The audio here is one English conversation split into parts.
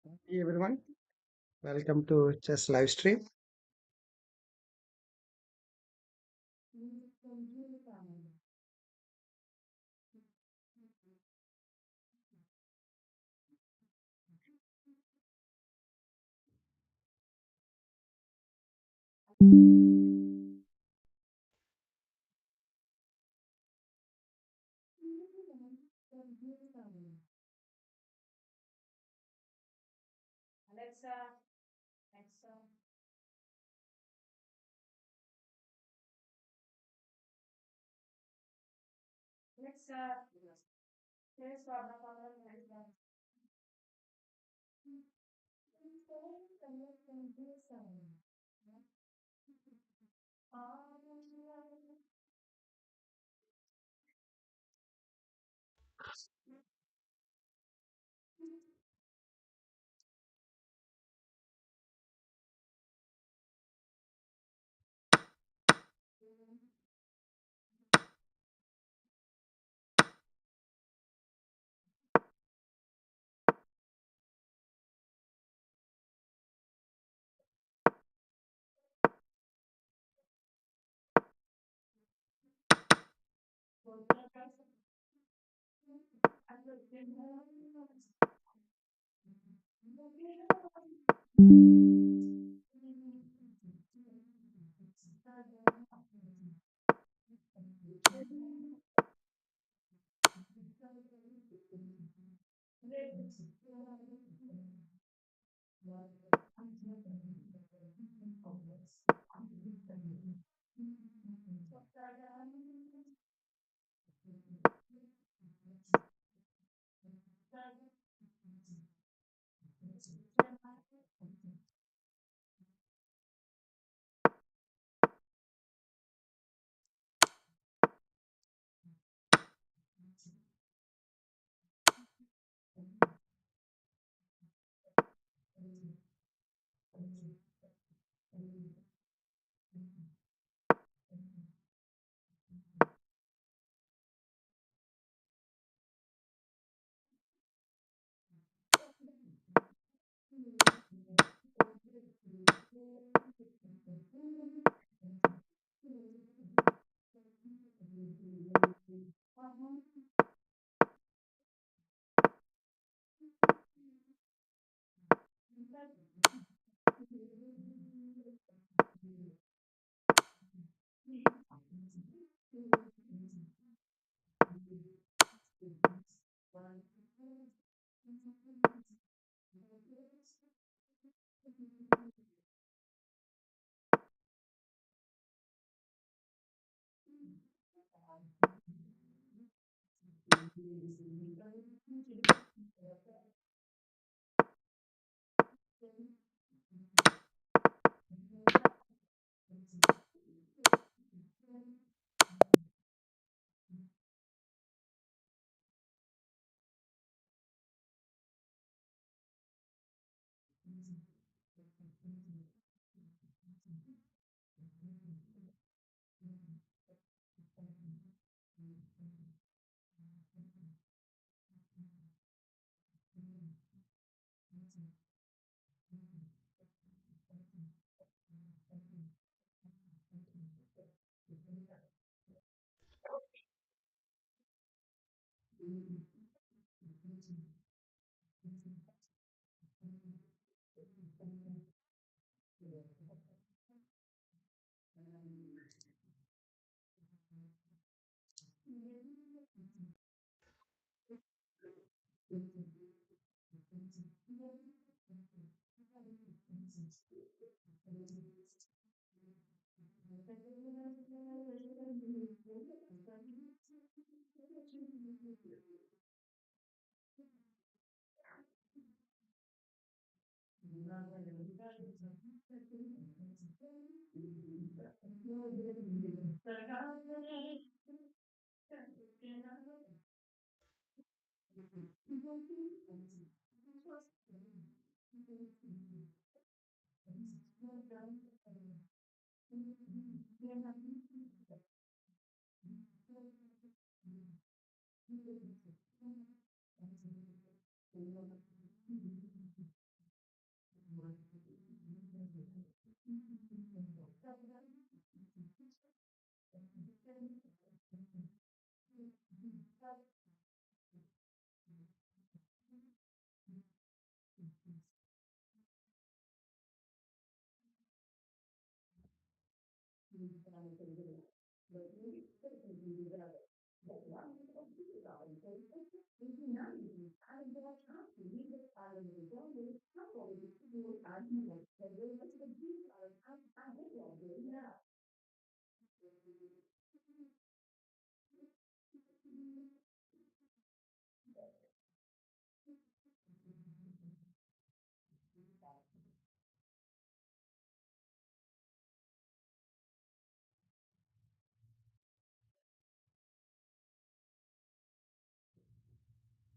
Hey everyone, welcome to Chess live stream.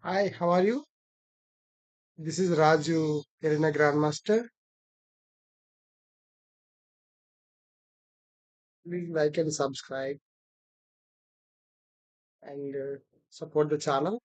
Hi, how are you? This is Raju here in a Grandmaster. Please like and subscribe and support the channel.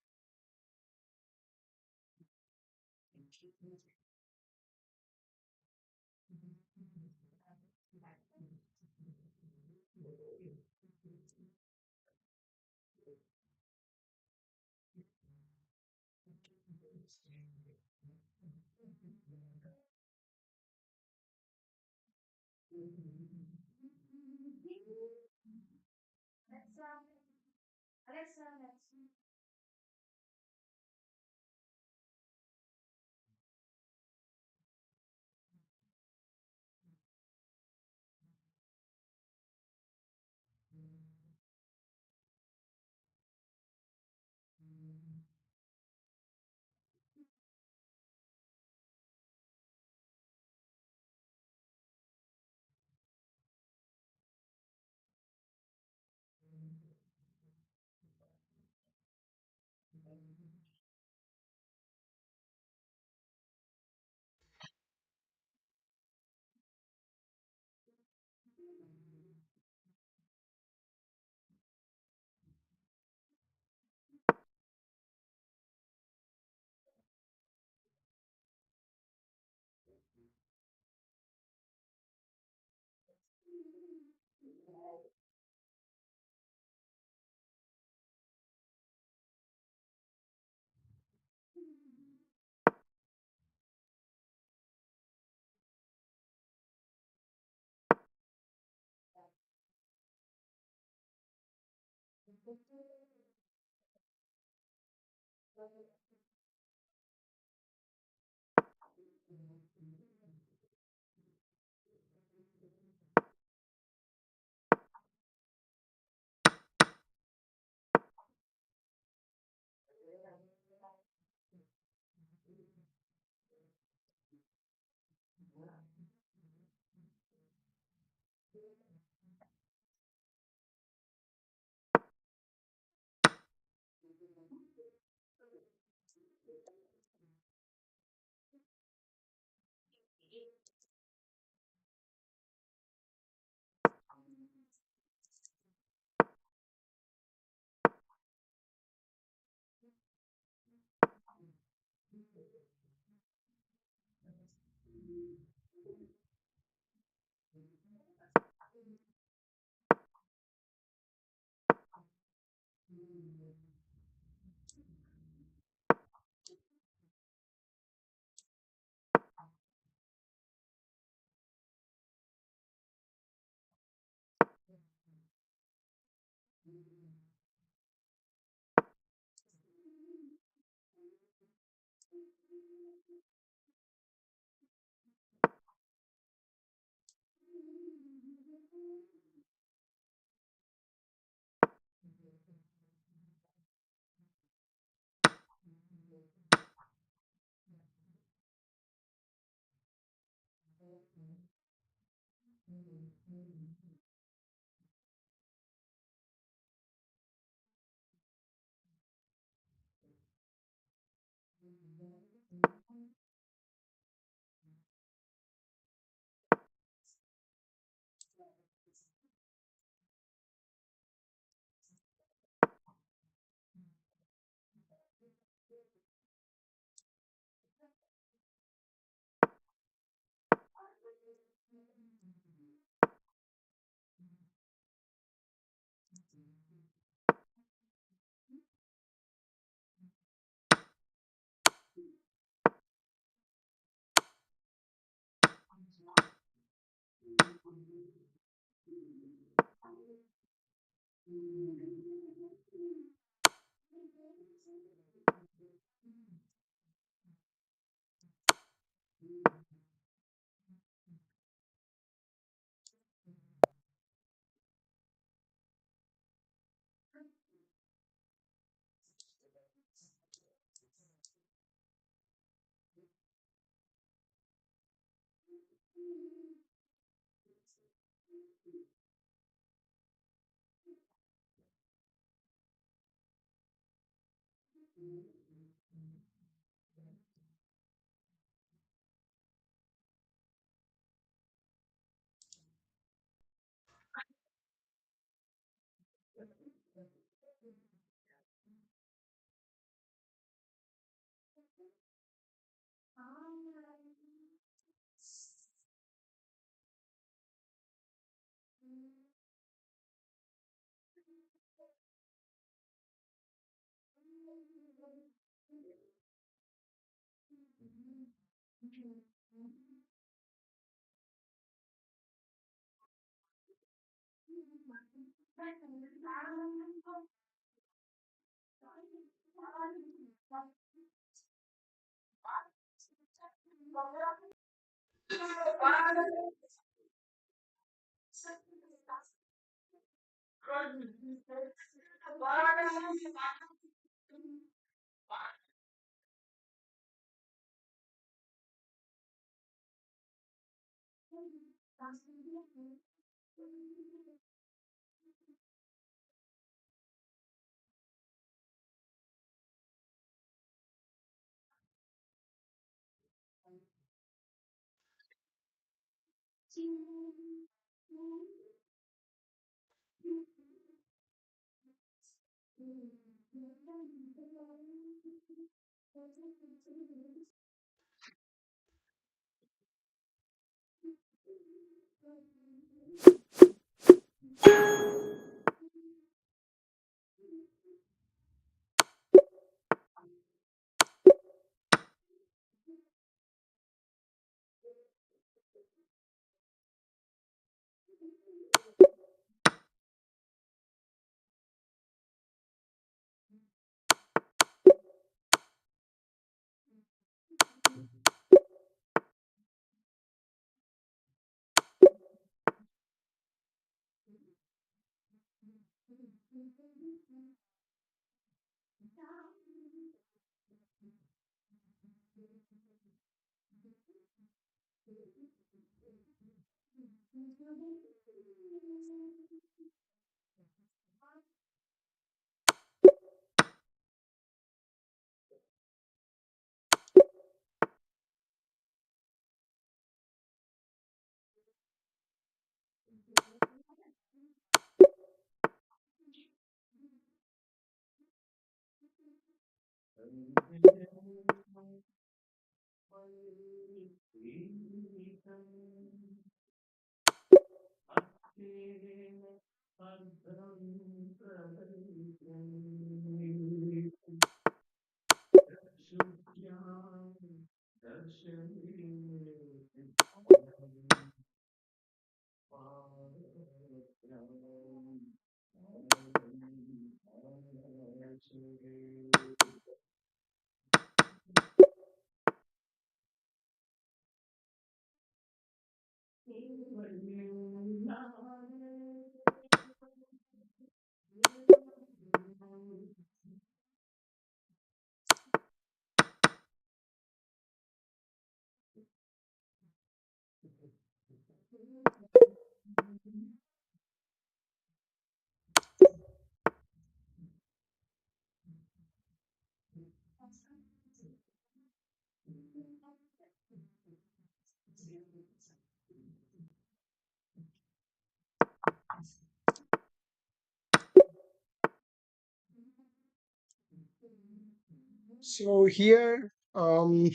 So here, pawn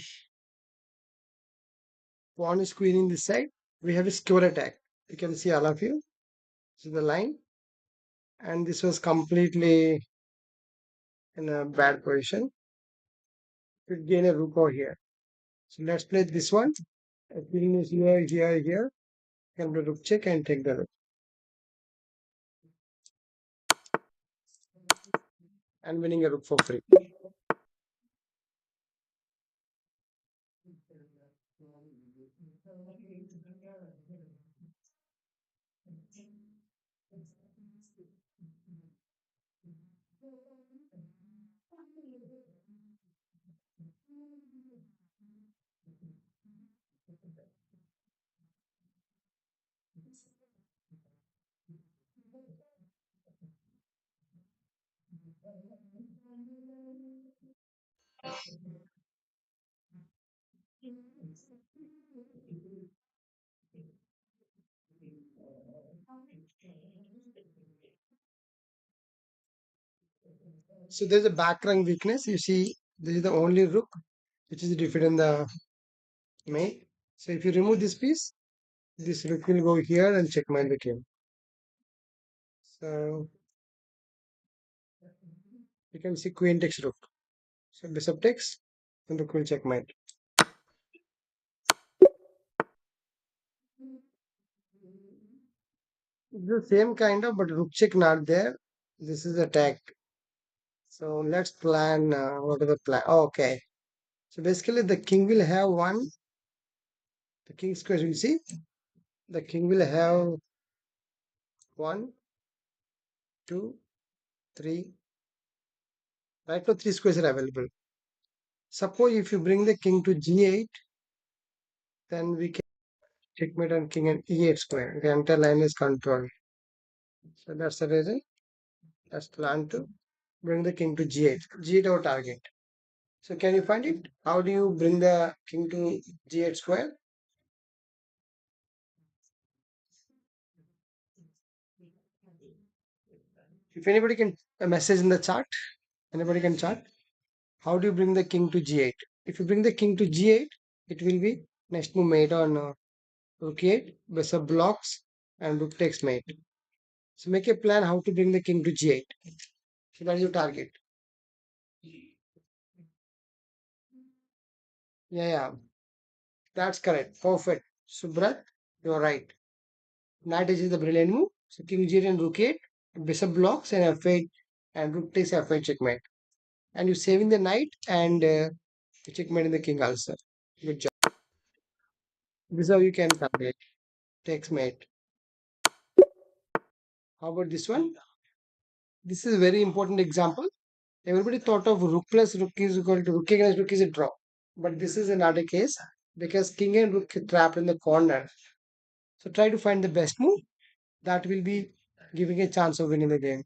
is queening this side. We have a square attack. You can see all of you. This is the line, and this was completely in a bad position. We gain a rook over here. So let's play this one. A queen is here, here, here. Can play rook check and take the rook. and winning a rook for free. So there's a back rank weakness. You see, this is the only rook which is defeated in the mate. So if you remove this piece, this rook will go here and checkmate the king. So you can see queen takes rook. So bishop takes, and rook will checkmate. It's the same kind of, but rook check not there. This is attack. So let's plan. What are the plan? Oh, okay. So basically, the king will have one. The king squares. You see, the king will have one, two, three. Right now, three squares are available. Suppose if you bring the king to g8, then we can checkmate on king and e8 square. The entire line is controlled. So that's the reason. Let's plan to bring the king to g8. G8 our target. So can you find it? How do you bring the king to g8 square? If anybody can a message in the chat, anybody can chat. How do you bring the king to g8? If you bring the king to g8, it will be next move mate on rook 8, bishop blocks, and rook takes mate. So make a plan how to bring the king to g8. So that is your target. Yeah, that's correct. Perfect. Subrat, you're right. Knight is the brilliant move. So king g8 and rook 8, bishop blocks and f8, and rook takes f8 checkmate. And you're saving the knight and checkmate in the king also. Good job. This is how you can calculate. Takes mate. How about this one? This is a very important example. Everybody thought of rook plus rook is equal to rook against rook is a draw. But this is not a case because king and rook are trapped in the corner. So try to find the best move that will be giving a chance of winning the game.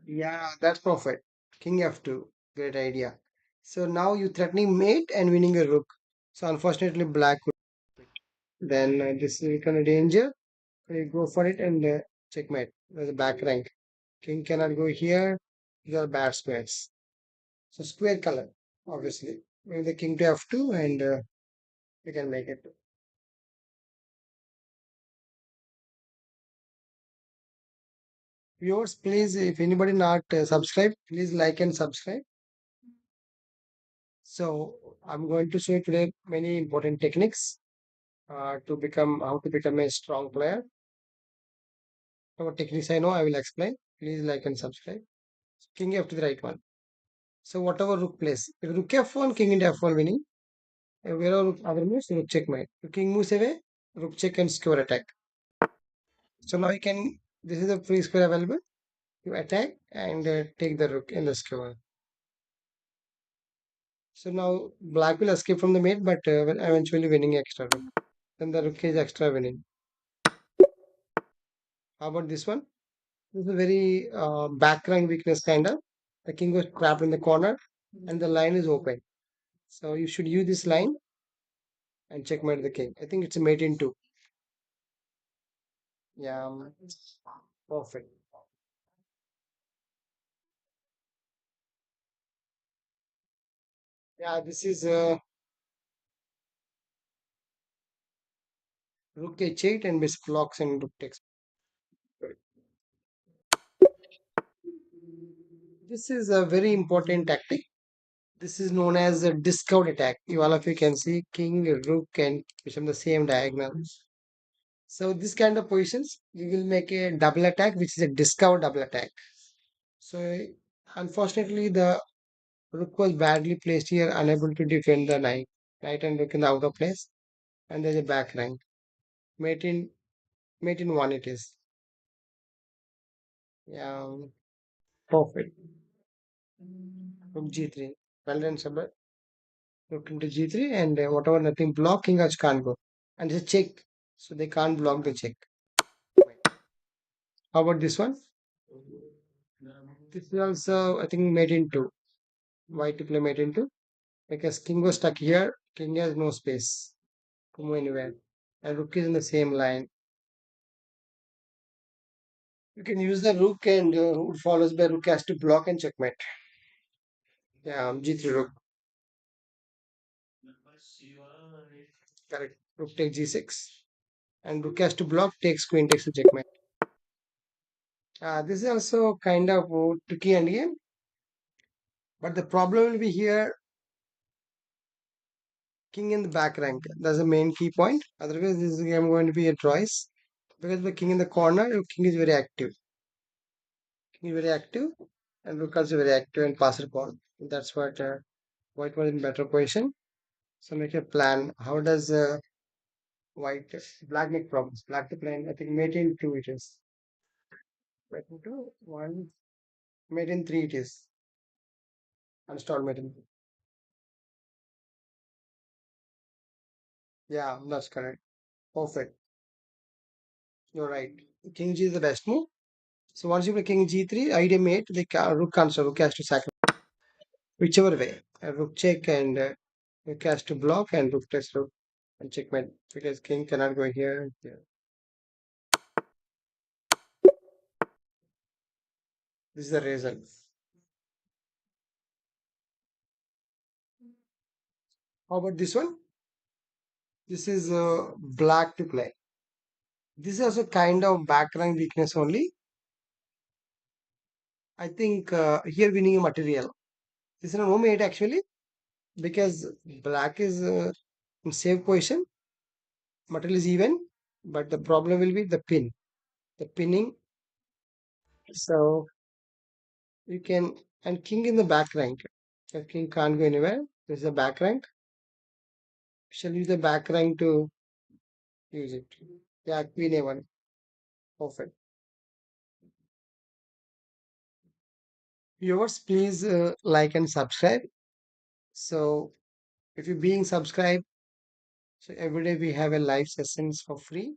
Yeah, that's perfect. King f2. Great idea. So now you threatening mate and winning a rook. So unfortunately black would then this is kind of danger. You go for it and checkmate. There's a back rank. King cannot go here. These are bad squares. So square color, obviously. Maybe the king to f2 and you can make it. Viewers, please, if anybody not subscribe, please like and subscribe. So I'm going to show you today many important techniques to become how to become a strong player. What techniques I know, I will explain. Please like and subscribe. King f to the right one. So whatever rook plays, if rook f1, king into f1 winning. Wherever rook other moves, rook checkmate. If king moves away, rook check and square attack. So now you can. This is the free square available. You attack and take the rook in the square. So now black will escape from the mate, but eventually winning extra rook. Then the rook is extra winning. How about this one? This is a very background weakness kind of. The king was trapped in the corner and the line is open. So you should use this line and checkmate the king. I think it's a mate in two. Yeah, perfect. Yeah, this is rook h8 and bishop blocks and rook takes. This is a very important tactic. This is known as a discount attack. You all of you can see king, rook, and bishop the same diagonal. So this kind of positions, we will make a double attack, which is a discover double attack. So unfortunately, the rook was badly placed here, unable to defend the knight. Knight and rook in the outer place, and there's a back rank. Mate in one it is. Yeah, perfect. Rook g3. Well done, Sabir. Rook into g3, and whatever nothing block, king h can't go. And it's a check, so they can't block the check. How about this one? This is also, I think, mate in two. White to play mate in two because king was stuck here. King has no space to move anywhere, and rook is in the same line. You can use the rook, and rook follows by rook has to block and checkmate. Yeah, g3 rook. Correct. Rook takes g6, and rook has to block, takes queen takes to checkmate. This is also kind of tricky endgame, but the problem will be here, king in the back rank. That's the main key point. Otherwise, this game going to be a choice because the king in the corner, your king is very active. King is very active, and rook also very active and passer pawn. That's what white was in better position. So make a plan. How does white black make problems? Black to plan. I think mate in two it is. Mate in two, one, mate in three it is. Uninstall mate in. Yeah, that's correct. Perfect. You're right. King G is the best move. So once you play King G3, idea mate, rook can't, so rook has to sacrifice. Whichever way. Rook check and rook has to block and rook takes rook and checkmate because king cannot go here. Yeah. This is the reason. How about this one? This is black to play. This is also kind of background weakness only. I think here we need a material. This is no mate actually because black is in safe position. Material is even, but the problem will be the pin. The pinning. So you can, and king in the back rank. The king can't go anywhere. This is the back rank. Shall use the back rank to use it. Yeah, queen a1. Perfect. Viewers, please like and subscribe. So if you're being subscribed, so every day we have a live sessions for free,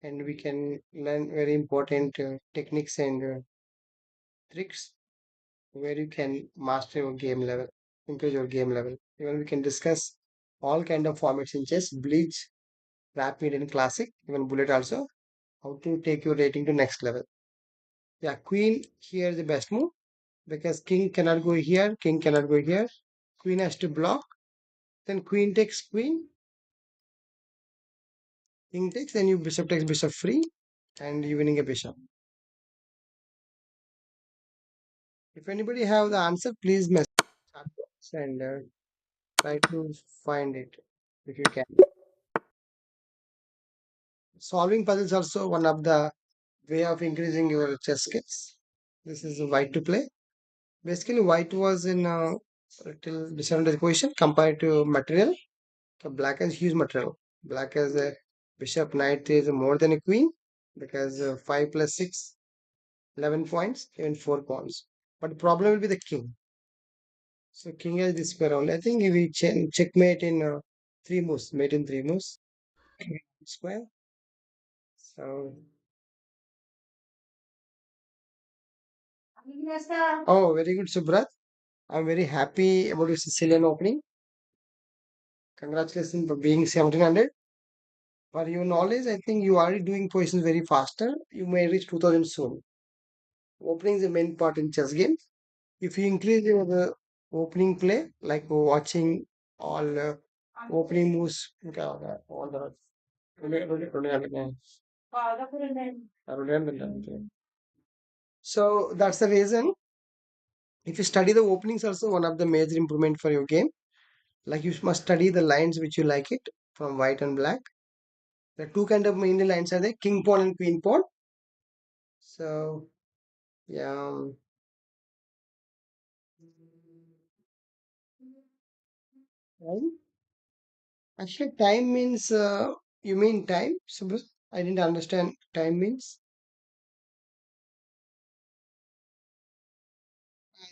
and we can learn very important techniques and tricks where you can master your game level, improve your game level. Even we can discuss all kind of formats in chess, bleach, rapid and classic, even bullet also. How to take your rating to next level. Yeah, queen here is the best move because king cannot go here, king cannot go here. Queen has to block. Then queen takes queen, king takes, then you bishop takes bishop free, and you winning a bishop. If anybody have the answer, please message chat box and try to find it if you can. Solving puzzles also one of the way of increasing your chess skills. This is white to play. Basically, white was in a little disadvantage position compared to material. So black has huge material. Black has a bishop knight is more than a queen because 5 plus 6, 11 points, even 4 pawns. But the problem will be the king. So king has this square only. I think we checkmate in three moves, mate in three moves. King square. So, oh, very good, Subrat. I'm very happy about your Sicilian opening. Congratulations for being 1700. For your knowledge, I think you are doing positions very faster. You may reach 2000 soon. Opening is the main part in chess game. If you increase your opening play, like watching all opening moves, okay, all the so that's the reason. If you study the openings, also one of the major improvement for your game. Like you must study the lines which you like it from white and black. The two kind of mainly lines are the king pawn and queen pawn. So yeah, time. Actually, time means you mean time? Subrat? I didn't understand. Time means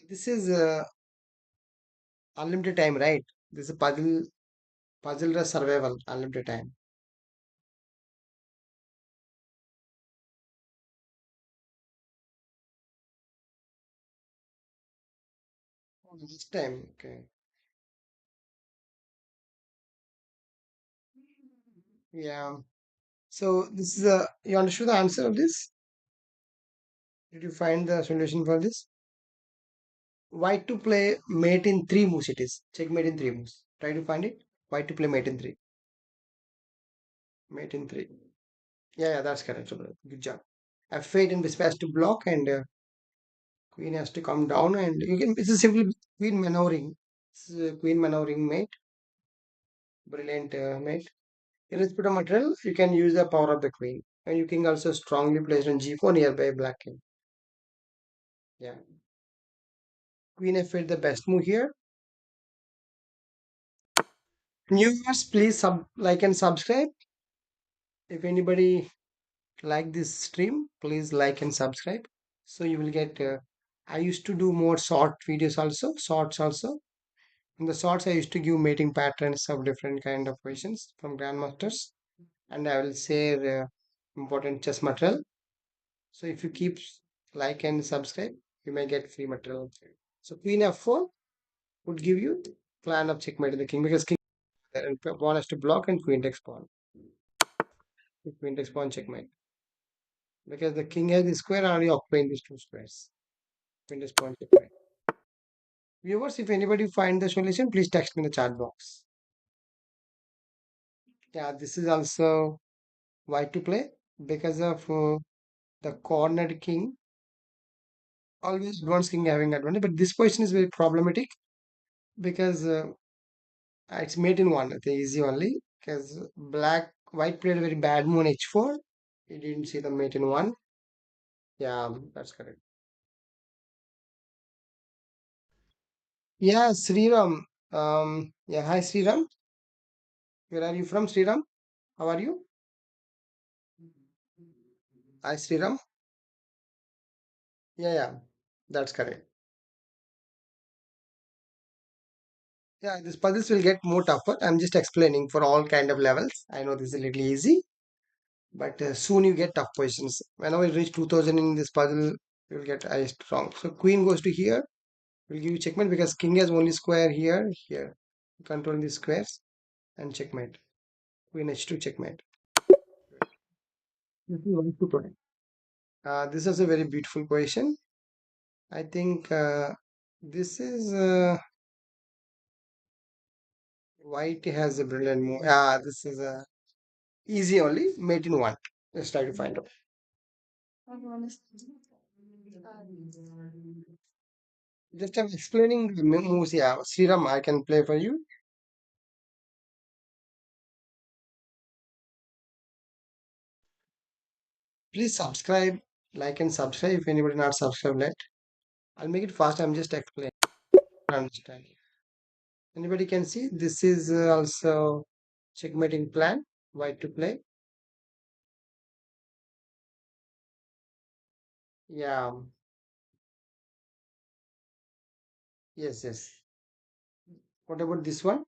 this is unlimited time, right? This is a puzzle or survival unlimited time. Oh, this time, okay. Yeah. So this is a you understood the answer of this? Did you find the solution for this? White to play mate in three moves it is. Checkmate in three moves. Try to find it. White to play mate in three. Mate in three. Yeah, that's correct. So good job. F8 and bishop has to block and queen has to come down and you can it's a simple queen maneuvering. This is a queen maneuvering mate. Brilliant mate. Irrespective of material, you can use the power of the queen. And you can also strongly placed on g4 nearby black king. Yeah. Queen f8 the best move here. New viewers, please like and subscribe. If anybody like this stream, please like and subscribe. So you will get. I used to do more short videos also, shorts also. In the shorts, I used to give mating patterns of different kind of questions from grandmasters, and I will share important chess material. So if you keep like and subscribe, you may get free material. So queen f4 would give you plan of checkmate the king because king and pawn has to block and queen takes pawn. Queen takes pawn checkmate because the king has the square already occupying these two squares. Queen takes pawn checkmate. Viewers, if anybody find the solution, please text me in the chat box. Yeah, this is also why to play because of the cornered king. Always advanced king having advantage, but this position is very problematic because it's mate in one. The easy only because white played a very bad move on h4. He didn't see the mate in one. Yeah, that's correct. Yeah, Sriram. Yeah, hi Sriram. Where are you from, Sriram? How are you? Hi Sriram. Yeah, that's correct. Yeah, this puzzles will get more tougher. I'm just explaining for all kind of levels. I know this is a little easy, but soon you get tough positions. Whenever you reach 2000 in this puzzle, you will get highest wrong. So queen goes to here. Will give you checkmate because king has only square here, here. Control these squares and checkmate. Queen h2 checkmate. This is one to play. This is a very beautiful position. I think this is white has a brilliant move. This is easy only. Mate in one. Let's try to find out. Just I'm explaining the moves. Yeah, Sriram, I can play for you. Please subscribe, like, and subscribe if anybody not subscribed yet. I'll make it fast. I'm just explaining. Understand. Anybody can see this is also checkmating plan. White to play. Yeah. Yes. What about this one?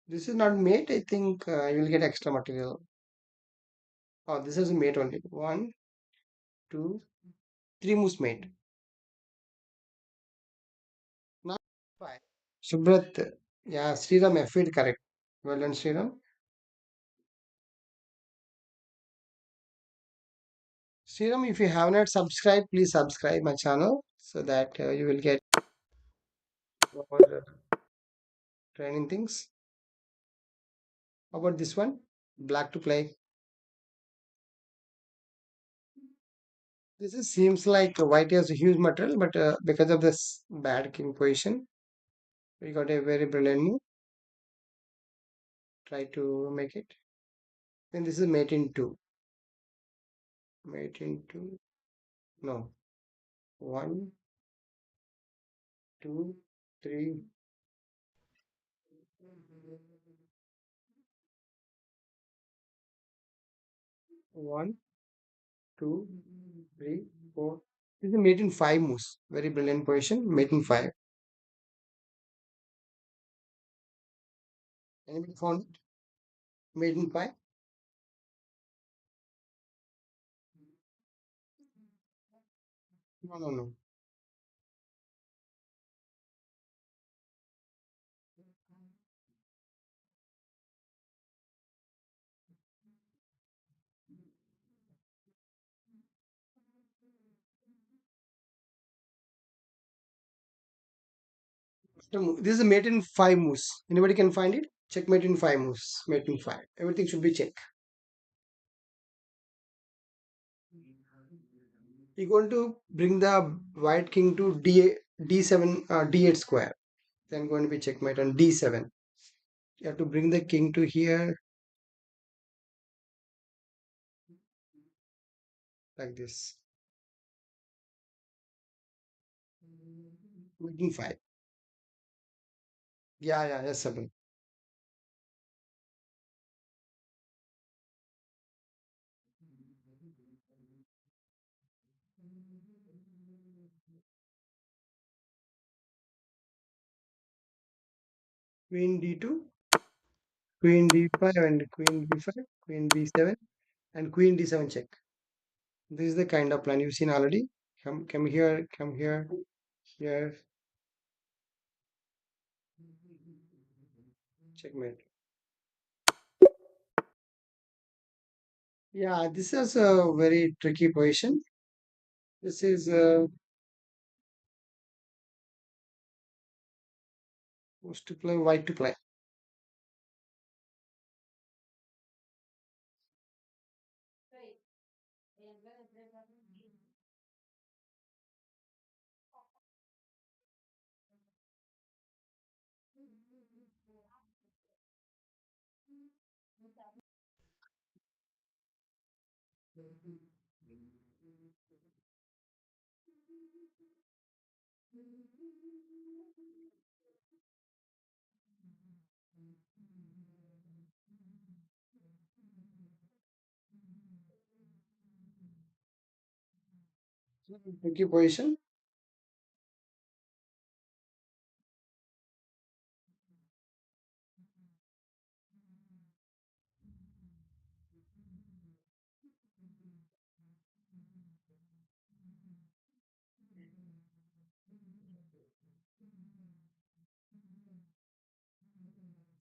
This is not mate. I think you will get extra material. Oh, this is a mate only. One, two, three moves mate. Not five. Subrat. Yeah, Sriram F8 correct. Well done, Sriram. Sriram, if you have not subscribed, please subscribe my channel so that you will get more training things. How about this one? Black to play. This is, seems like white has a huge material, but because of this bad king position, we got a very brilliant move. Try to make it. Then this is mate in 2. Mate in 2. No. One, 2, 3. One, 2, 3, 4. This is mate in 5 moves. Very brilliant position. Mate in 5. Anybody found it? Mate in 5? No, no, no. This is a mate in 5 moves. Anybody can find it? Checkmate in 5 moves. Mate in 5. Everything should be check. You're going to bring the white king to d7, d8 square. Then going to be checkmate on d7. You have to bring the king to here like this. Mate in 5. Yeah, yeah, yes, 7. Queen d2, queen d5, and queen b5, queen b7, and queen d7 check. This is the kind of plan you've seen already. Come here, come here, here, checkmate. Yeah, this is a very tricky position. This is who's to play, white to play. Tricky position.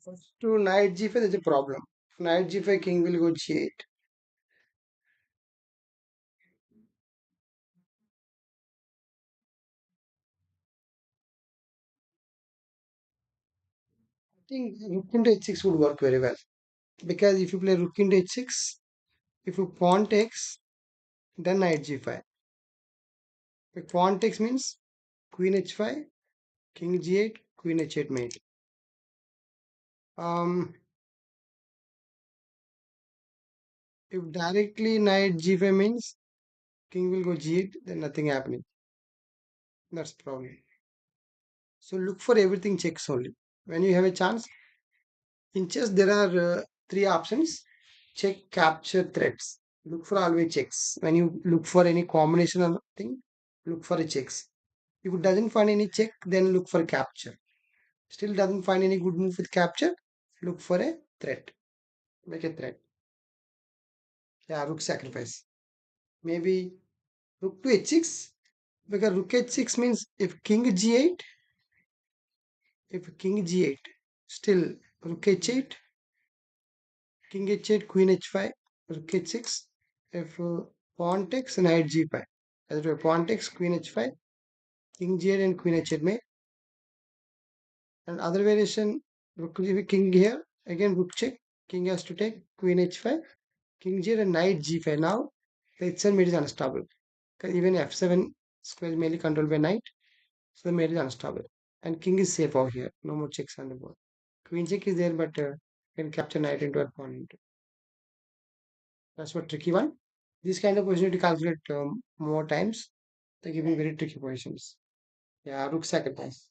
First to knight g5, there's a problem. Knight g5, king will go g8. I think rook into h6 would work very well. Because if you play rook into h6, if you pawn takes, then knight g5. If pawn takes means queen h5, king g8, queen h8 mate. Um, if directly knight g5 means king will go g8, then nothing happening. That's the problem. So look for everything checks only. When you have a chance, in chess there are three options: check, capture, threats. Look for always checks. When you look for any combination of thing, look for a checks. If it doesn't find any check, then look for capture. Still doesn't find any good move with capture, look for a threat. Make a threat. Yeah, rook sacrifice. Maybe rook to h6, because rook h6 means if king g8, if king g8, still rook h8, king h8, queen h5, rook h6. If pawn takes, knight g5. As well, pawn takes, queen h5, king g8, and queen h8 may. And other variation, rook g king here. Again, rook check. King has to take, queen h5, king g8, and knight g5. Now, the h7 mate is unstable. Because even f7 square is mainly controlled by knight, so the mate is unstable. And king is safe over here. No more checks on the board. Queen check is there, but can capture knight into a pawn. That's what tricky one. This kind of position you need to calculate more times. They're giving very tricky positions. Yeah, rook sacrifice.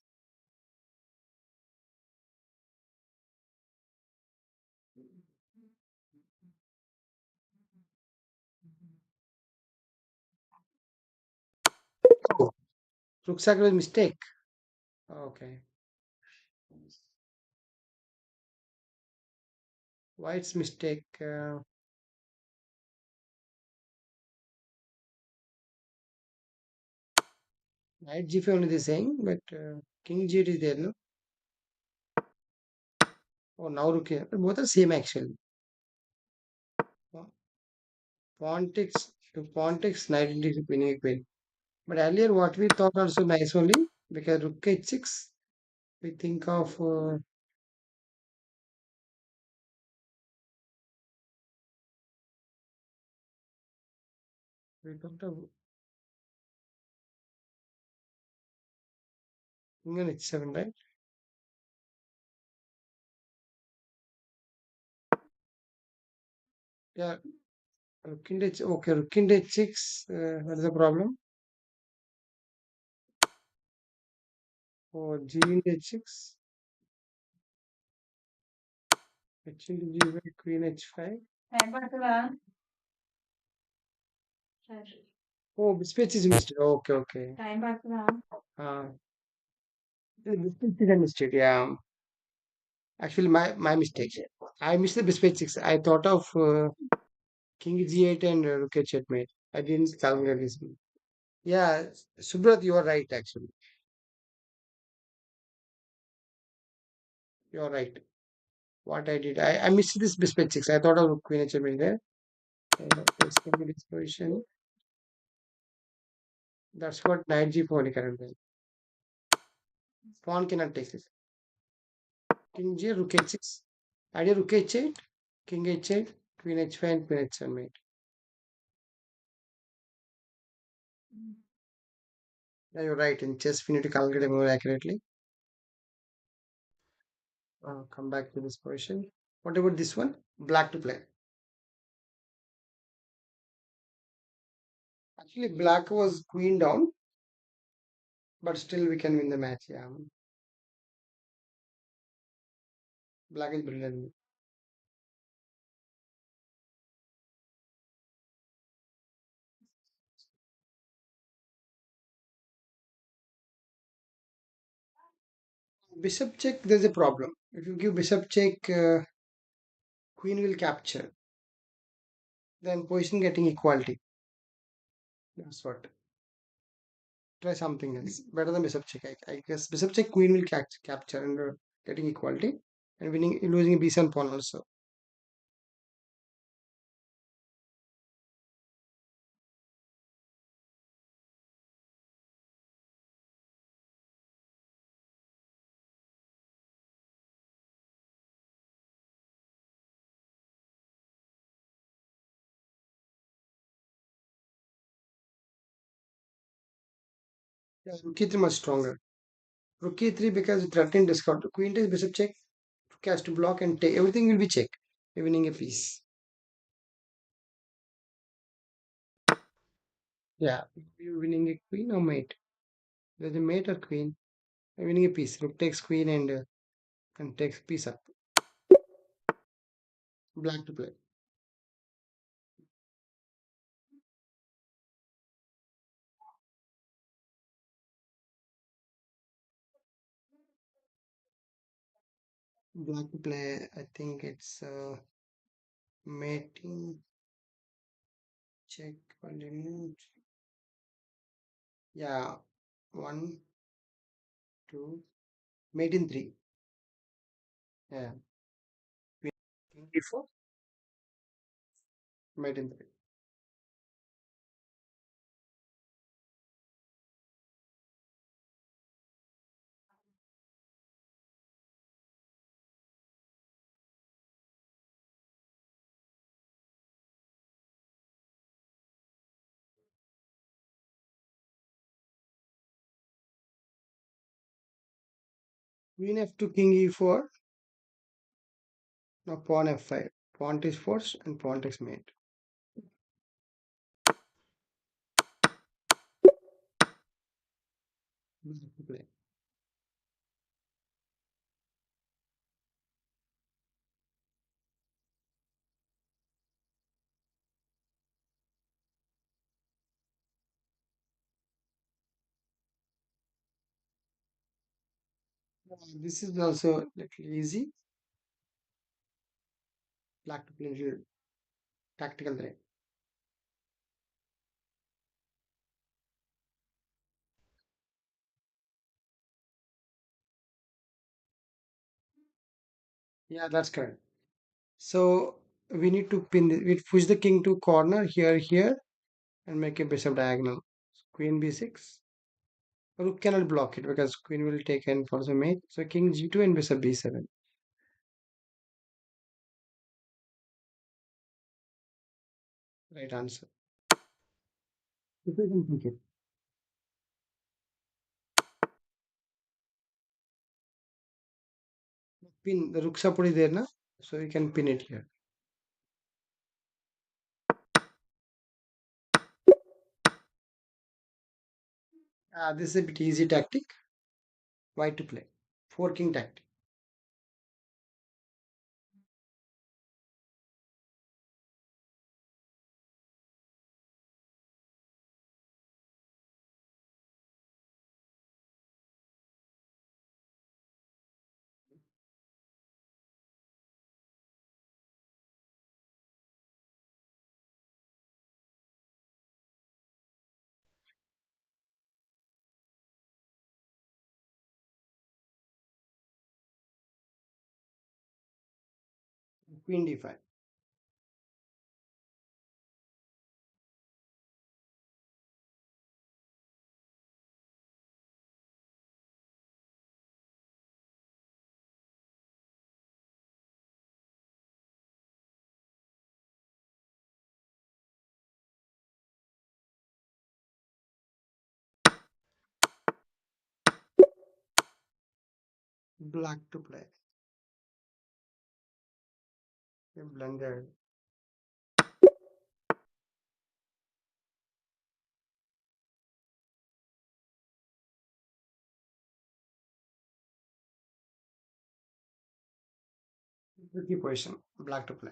Oh, rook sacrifice mistake. Okay. Why it's mistake? Knight g5 only they're saying, but king g8 is there, no? Oh, now rook here. Both are same actually. Pawn takes knight into winning a queen. But earlier, what we thought also nice only because rook h6. We think of we thought of king on h7, right? Yeah, rook into h. Okay, rook into h6. What is the problem? Oh, g into h6, h into g5, queen h5. Oh, space is missed. Okay, okay. Uh, the space is a mistake. Yeah, actually, my mistake. I missed the space six. I thought of king g8 and rook h checkmate. I didn't calculate this. Yeah, Subrat, you are right. Actually, you are right. What I did, I missed this biscuit six. I thought of queen h there. Let's give me this position. That's what knight g4 currently. Pawn cannot take this. King g rook h6. Idea rook h8, king h8, queen h5, queen h7 mate. Yeah, you're right. In chess, we need to calculate it more accurately. Come back to this position. What about this one? Black to play. Actually, black was queen down, but still we can win the match. Yeah, black is brilliant. Bishop check, there's a problem. If you give bishop check, queen will capture. Then position getting equality. That's what. Try something else. Better than bishop check. I guess bishop check, queen will capture and getting equality and winning, losing a b7 pawn also. Yeah, rook e3 much stronger. Rook e3 because threatening discount. Queen takes bishop check. Rook has to block and take. Everything will be check. Winning a piece. Yeah, you winning a queen or mate. There's a mate or queen. Winning a piece. Rook takes queen and can takes piece up. Black to play. Black to play. I think it's mating check. Continue. Yeah, one, two, mate in three. Yeah, king d4, mate in three. Queen f2, king e4. Now pawn f5. Pawn takes force and pawn takes mate. Black to play. This is also little easy. Black to play little tactical play. Yeah, that's correct. So we need to we push the king to corner here, and make a bishop diagonal. Queen b6. Rook cannot block it because queen will take n for the mate. So king g2 and bishop b7. Right answer. If we can pick it. Pin the rook support is there now, so we can pin it here. This is a bit easy tactic. White to play. Four king tactic. Queen d5. Black to play. A blunder. Tricky position. Black to play.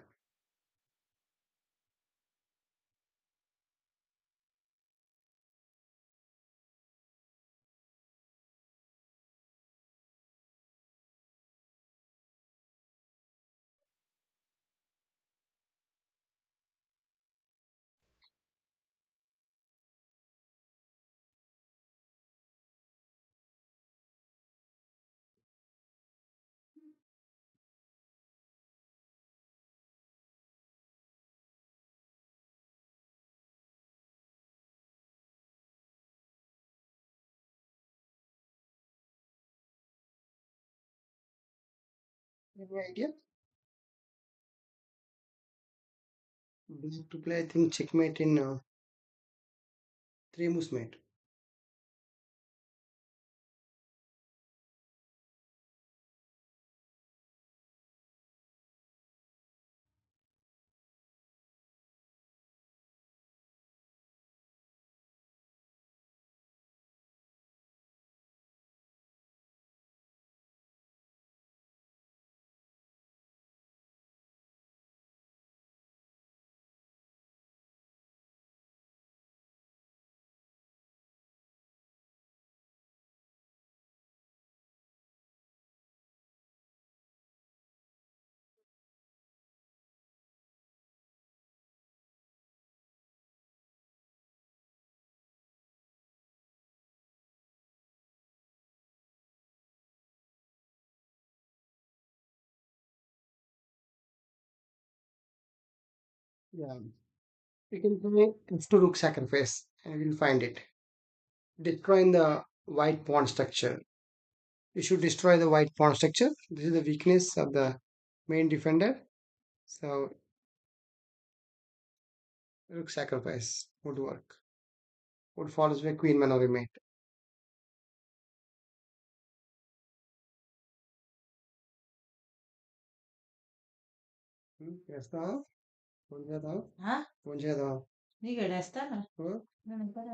Any idea? Black to play. I think checkmate in three moves mate. Yeah. We can play f2 rook sacrifice and we'll find it. Destroying the white pawn structure. You should destroy the white pawn structure. This is the weakness of the main defender. So rook sacrifice would work. Would follows by queen maneuver mate. చేస్తావా phone చేద్దాం phone చేద్దాం నీకు ఎడేస్తానా నేను ఎక్కడ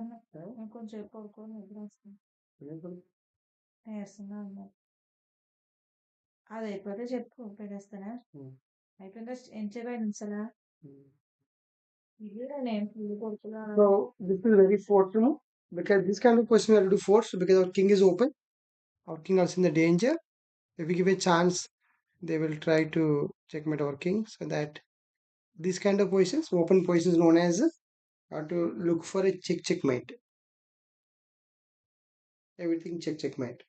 ఇంకొంచెం ఎక్కువ నిద్ర వస్తుంది వేస్తున్నాను. అది అయిపోతే చెప్పు పెట్టేస్తానా? అయిపోయిందా? ఎంతసేపు అయింది అసలు? ఇది నేను ఫుల్ కొడుతున్నా. So this is very forced move because this kind of question we have to do force because our king is open. Our king also in the danger. If we give a chance, they will try to checkmate our king. So that this kind of positions, open positions known as to look for a checkmate. Everything checkmate.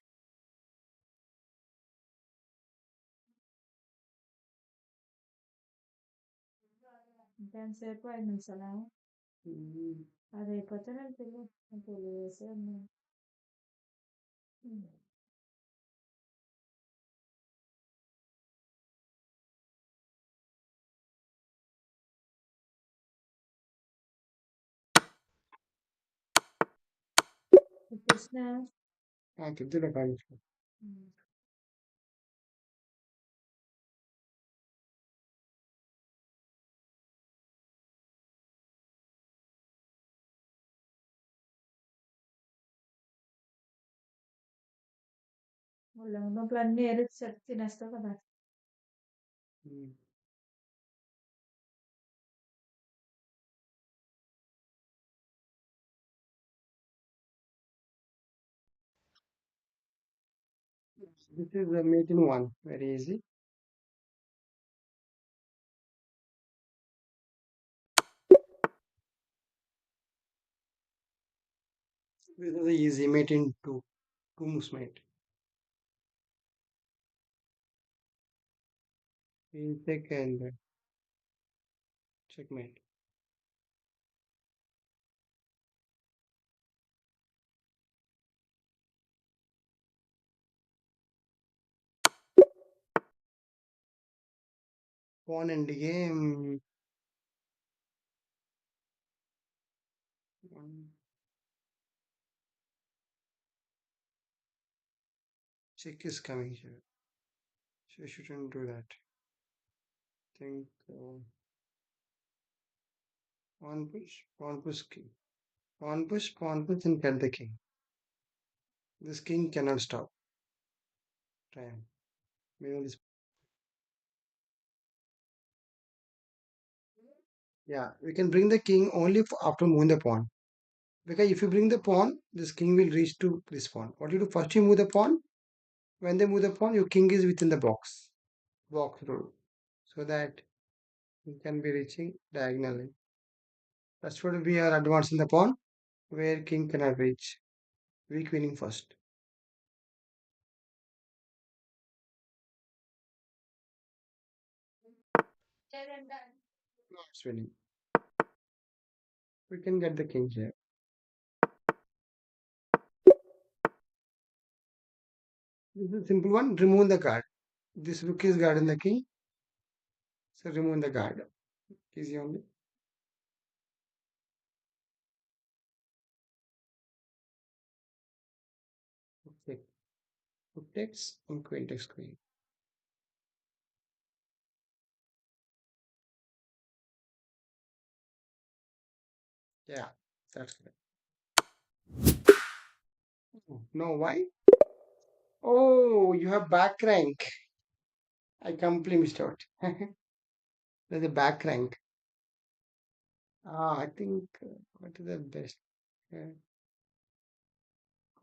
ఎంతసేపు అయింది అసలు? అది అయిపోతే నేను తెలియజేసాను. Krishna Kidula kind. ఒళ్ళంగా నొప్పులు అన్నీ ఏరి తినేస్తావు కదా. This is the mate in one. Very easy. This is the easy mate in two. Two moves mate. We'll take and checkmate. Pawn and game. Check is coming here. So you shouldn't do that. Think pawn push king. Pawn push and get the king. This king cannot stop. Time. Maybe this. Yeah, we can bring the king only after moving the pawn. Because if you bring the pawn, this king will reach to this pawn. What you do first, you move the pawn. When they move the pawn, your king is within the box rule, so that you can be reaching diagonally. That's what we are advancing the pawn, where king cannot reach. Weak winning first. No, it's winning. We can get the king here. This is a simple one. Remove the guard. This rook is guarding the king, so remove the guard. Easy only. Okay. Rook takes and queen takes queen. Yeah, that's correct. No, why? Oh, you have back rank. I completely missed out. There's a back rank. I think what is the best? Uh,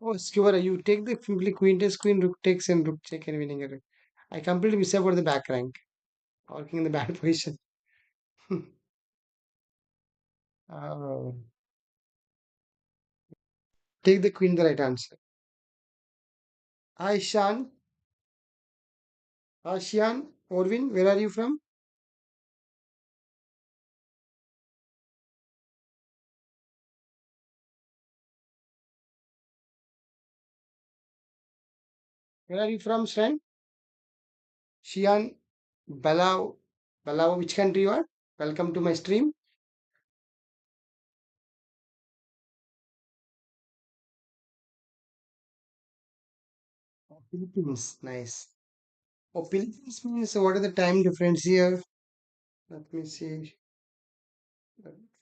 oh, skewer, you take the simply queen takes queen, rook takes, and rook check and winning it. I completely miss about the back rank. Working in the bad position. uh, take the queen, the right answer. Hi, Shan. Shian, Orvin, where are you from? Where are you from, Shan? Shian, Balau, Balau, which country you are? Welcome to my stream. Oh, Philippines, nice. Oh, Philippines means what are the time difference here? Let me see.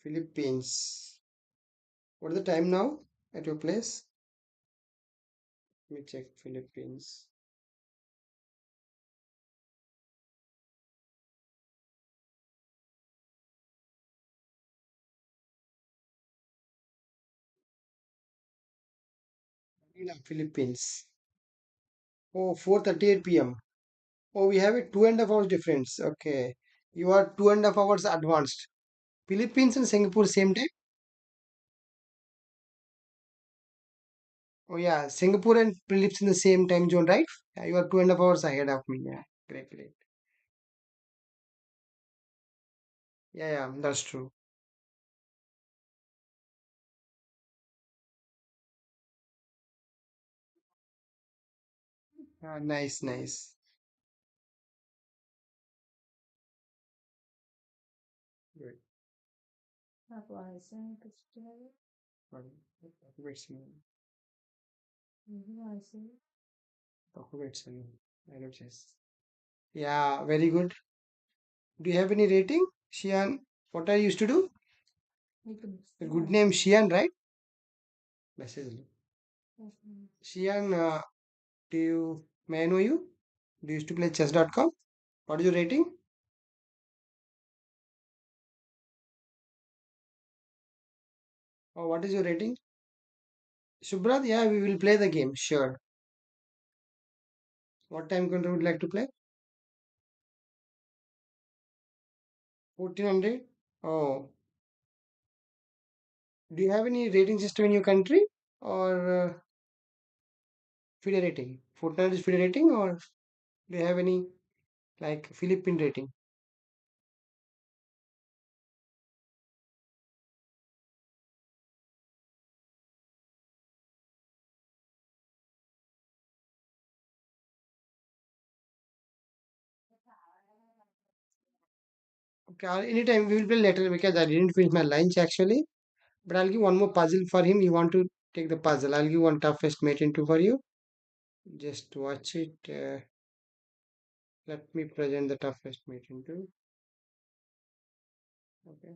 Philippines. What is the time now at your place? Let me check Philippines. Manila, Philippines. Oh, 4:38 p.m. Oh, we have a 2.5 hours difference. Okay. You are 2.5 hours advanced. Philippines and Singapore same time? Oh yeah, Singapore and Philippines in the same time zone, right? Yeah, you are 2.5 hours ahead of me. Yeah, great, great. Yeah, yeah, that's true. Nice, nice. Good. నాకు voice వినిపిస్తుంది. Wait, ఇది voice wait, I don't just. Yeah, very good. Do you have any rating, Shian? What I used to do? మీకు The వినిపిస్తుంది good name voice. Shian, right? Message. Shian, may I know you? Do you used to play chess.com? What is your rating? What is your rating? Subrat, yeah, we will play the game, sure. What time control would like to play? 1400? Oh, do you have any rating system in your country? Or FIDE rating? Fortnite is FIDE rating, or do you have any like Philippine rating? Okay, anytime we will play later because I didn't finish my lunch actually. But I'll give one more puzzle for him. You want to take the puzzle? I'll give one toughest mate into for you. Just watch it. Let me present the toughest mate into. Okay,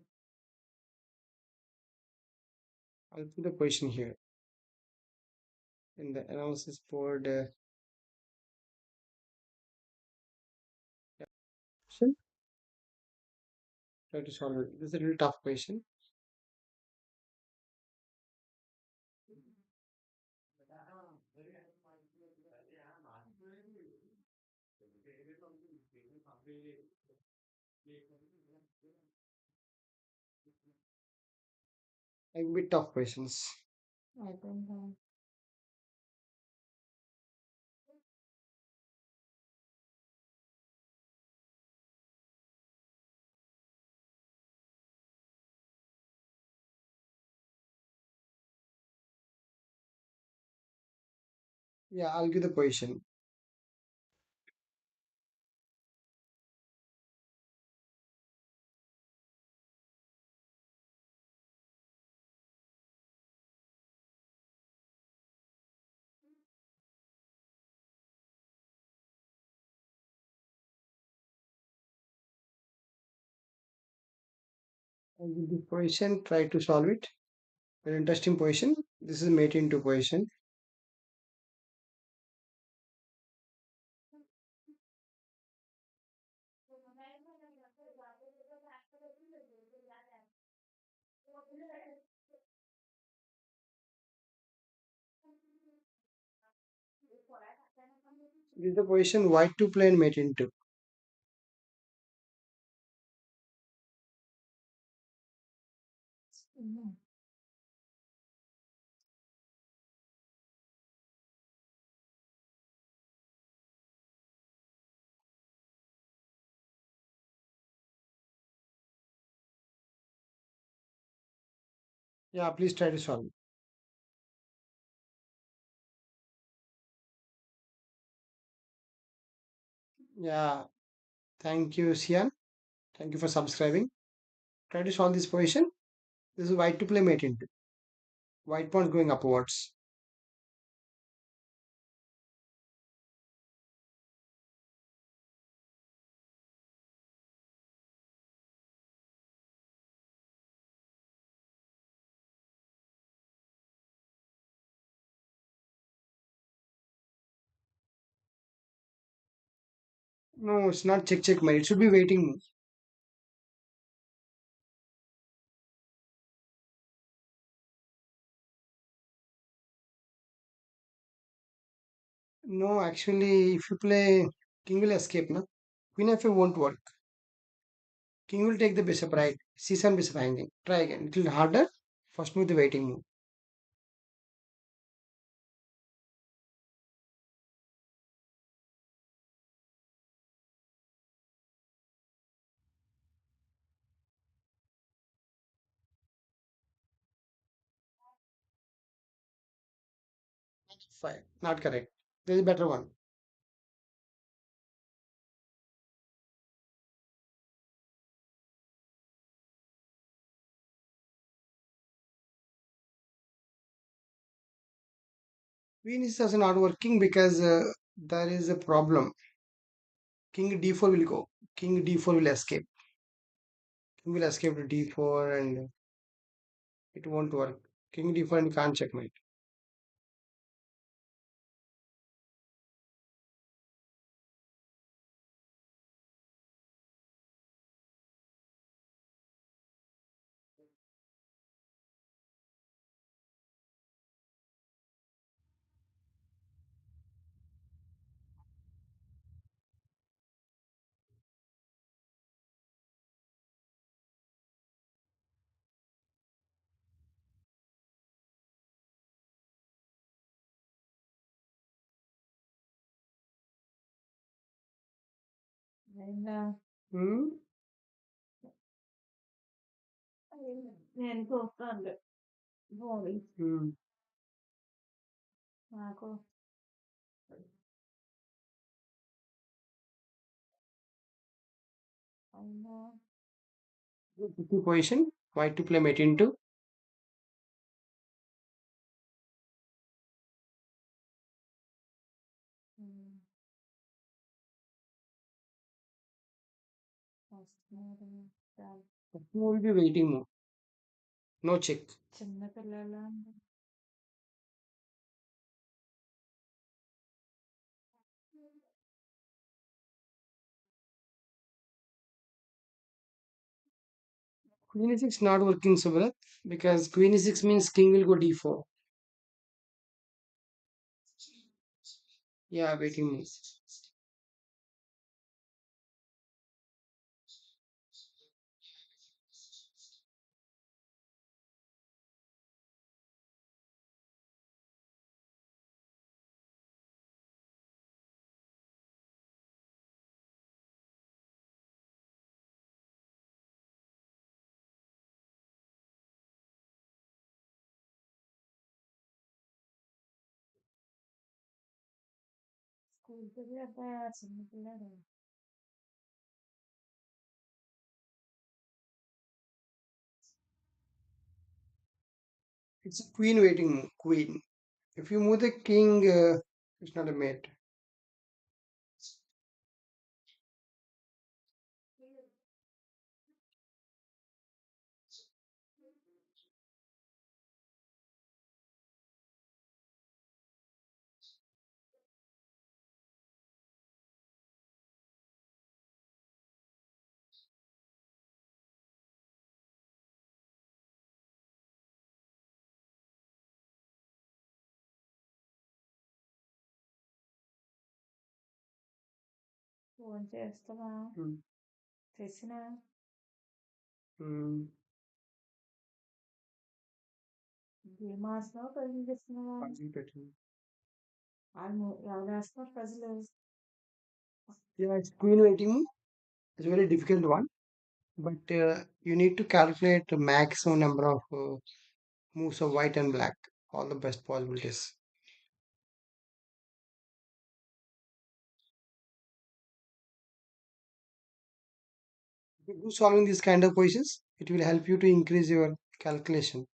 I'll put the question here in the analysis board. Question. Try to solve it. This is a little tough question. Like bit tough questions. అయిపోయిందా? Yeah, I'll give the question. I'll give the question. Try to solve it. Very interesting question. This is mate into question. This is the question white to play and mate into. Yeah, please try to solve it. Yeah, thank you, Sian. Thank you for subscribing. Try to solve this position. This is white to play mate into. White pawn going upwards. No, it's not check checkmate. It should be waiting move. No, actually, if you play king will escape, no? Queen f5 won't work. King will take the bishop, right? C7 bishop hanging. Try again. Little harder. First move the waiting move. Five. Not correct. There is a better one. Queen is also not working because there is a problem. King d4 will go. King d4 will escape. King will escape to d4 and it won't work. King d4 and can't checkmate. And Hmm? నేను చూస్తాను బాగుంది Hmm. నాకు అయినా Tricky position. White to play mate into. వస్తున్నారు చాలా First move will be waiting move. No check. చిన్న పిల్లలు Queen e6 not working so well because Queen e6 means king will go d4. Yeah, waiting move. స్కూల్కి వెళ్ళి చిన్న పిల్లలు It's a queen waiting move. Queen. If you move the king, it's not a mate. Phone చేస్తావా Hmm. చేసిన Hmm. Game ఆడుతున్నావా ప్రజలు చేస్తున్నావా Puzzle pattern. వాళ్ళు ఎవరు వేస్తున్నారు ప్రజలు Yeah, it's queen waiting move. It's a very difficult one, but you need to calculate the maximum number of moves of white and black. All the best possibilities. If you do solving these kind of positions, it will help you to increase your calculation.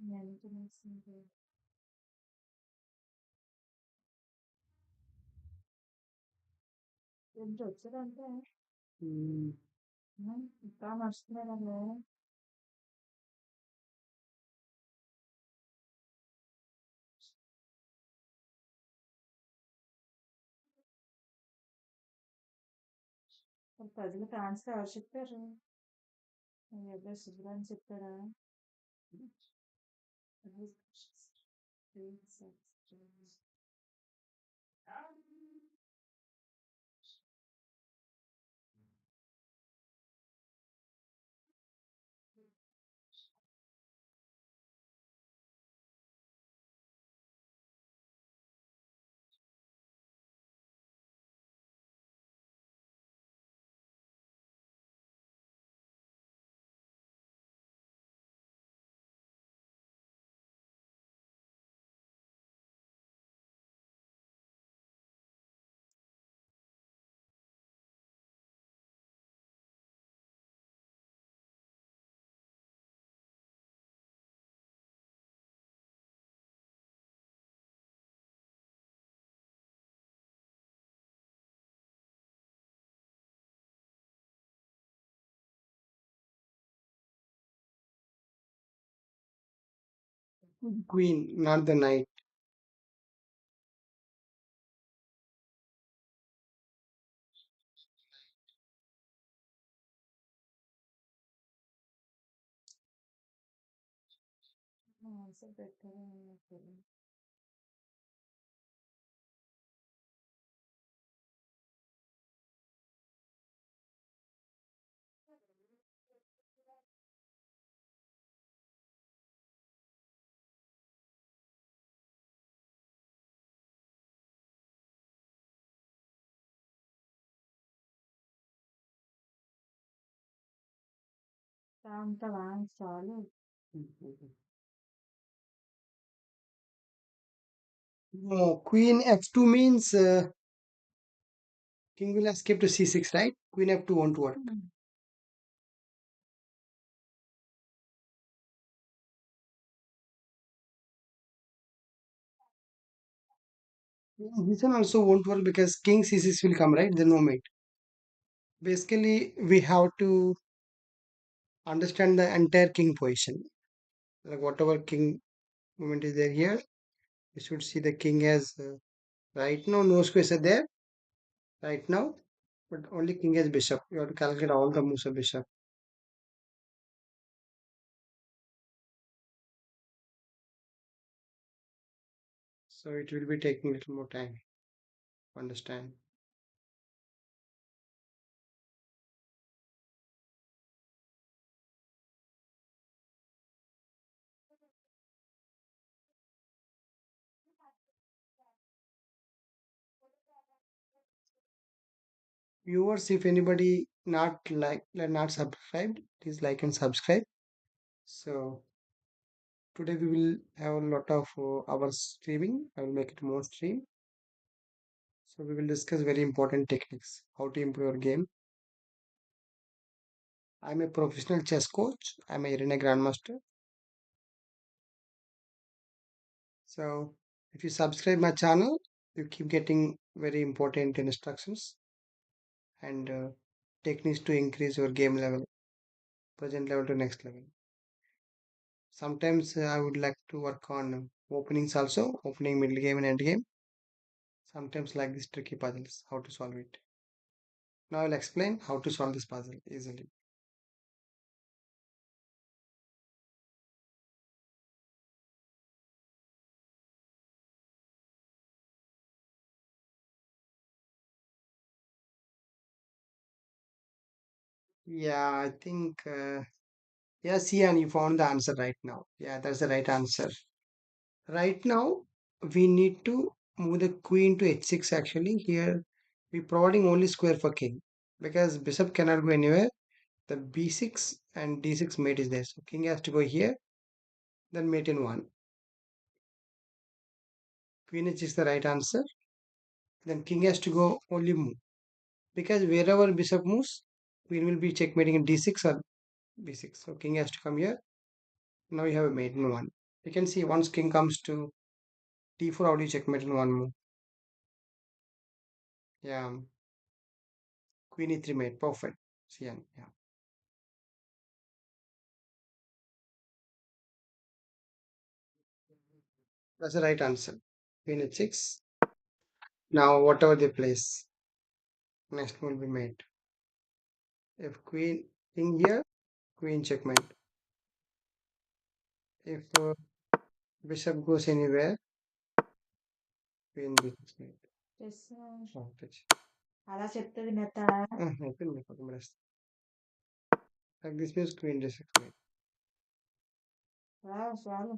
Maintenance ఎంత వచ్చారంటే Hmm. ఇంకా నడుస్తున్నారండి. ప్రజలకు answer ఎవరు చెప్పారు? ఏదో శుభ్రం చెప్పారా? Queen, not the knight. Answer పెట్టారా? అంతవా చాలు. No, Queen F2 means king will escape to C6, right? Queen F2 won't work. This one also won't work because king C6 will come, right? Then no mate. Basically, we have to understand the entire king position. Like whatever king movement is there here, you should see the king as right now no squares are there right now, but only king as bishop. You have to calculate all the moves of bishop. So it will be taking a little more time to understand. Viewers, if anybody not subscribed, please like and subscribe. So today we will have a lot of hours streaming. I will make it more stream. So we will discuss very important techniques, how to improve your game. I'm a professional chess coach. I'm a arena grandmaster. So if you subscribe my channel, you keep getting very important instructions and techniques to increase your game level, present level to next level. Sometimes I would like to work on openings also, opening, middle game, and end game. Sometimes like these tricky puzzles, how to solve it. Now I'll explain how to solve this puzzle easily. Yeah, I think, yeah, see, and you found the answer right now. Yeah, that's the right answer. Right now, we need to move the queen to h6 actually. Here, we're providing only square for king because bishop cannot go anywhere. The b6 and d6 mate is there. So king has to go here, then mate in 1. Queen h is the right answer. Then king has to go only move. Because wherever bishop moves, queen will be checkmating in d6 or b6. So king has to come here. Now you have a mate in one. You can see once king comes to d4, how do you checkmate in one move? Yeah, queen e3 mate, perfect. CN, yeah, that's the right answer. Queen h6. Now whatever they place, next will be mate. If queen king here, queen checkmate. If bishop goes anywhere, queen b6 mate. Just Shortage. అలా చెప్తే వినేస్తాడా అయిపోయింది పక్కన పడేస్తా. Like this means queen d6 mate. చాలు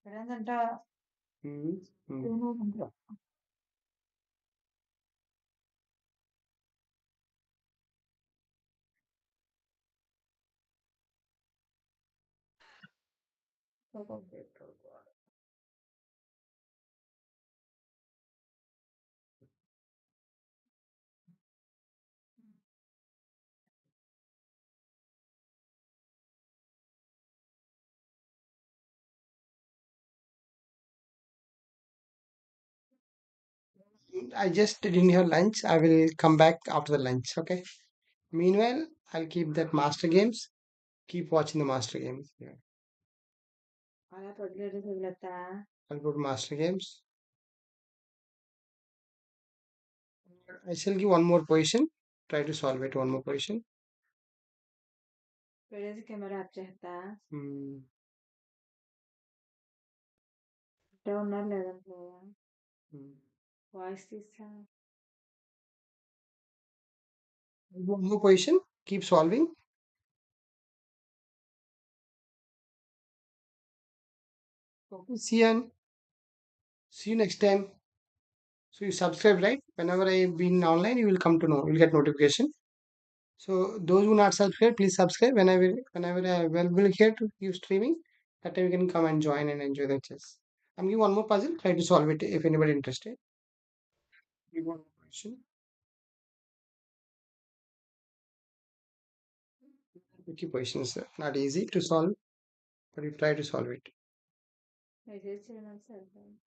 ఏంటంట Hmm. Hmm. I just didn't have lunch. I will come back after the lunch. Okay. Meanwhile, I'll keep that master games. Keep watching the master games. Yeah. అలా పొద్దులేదు వదిలేస్తా I'll go to master games. I shall give one more position. Try to solve it. One more position. పెడేసి camera off చేస్తా Hmm. ఇట్టే ఉన్నారు లేదంటే Hmm. Voice తీస్తా One more position. Keep solving. Okay. See you. See you next time. So you subscribe, right? Whenever I've been online, you will come to know. You'll get notification. So those who not subscribe, please subscribe. Whenever I will here to you streaming, that time you can come and join and enjoy the chess. I'm giving one more puzzle. Try to solve it if anybody interested. Give one more question. Tricky questions, not easy to solve, but you try to solve it. Message చేయమని సరిపోయింది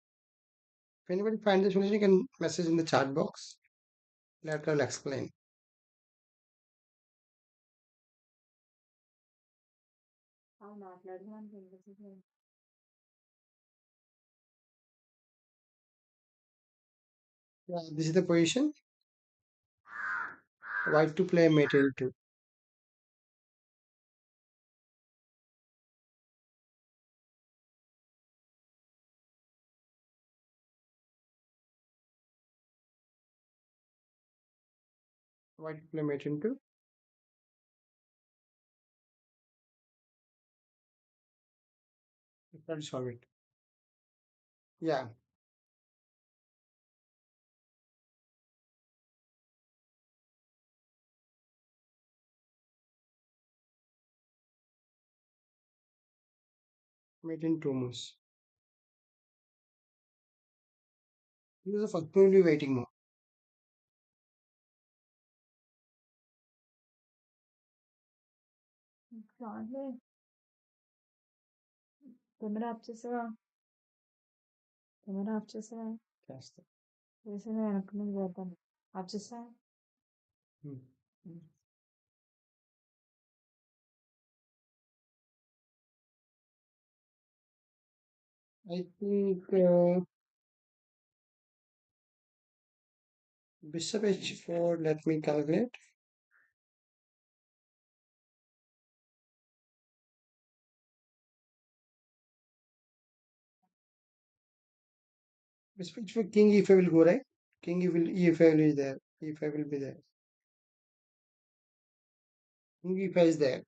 If anybody finds the solution, you can message in the chat box. Later I'll explain. అవి మాట్లాడడానికి వినిపిస్తుంది Yeah, this is the position. White to play mate L2. White to play mate into. Try to solve it. Yeah, mate in two moves. Use the first move, will be waiting move. చాలే camera off చేసావా camera off చేసావా Cast. చేసి నేను వెనక్కి నుంచి పెడతాను of చేసా Hmm. I think bishop h4. Let me calculate. Bishop h4, king e5 will go, right? King e5 is there. E5 will be there. King e5 is there.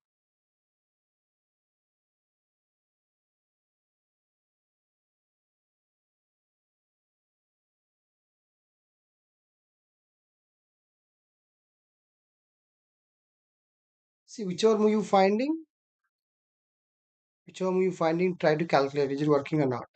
See, whichever move you finding, try to calculate is it working or not.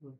Hmm.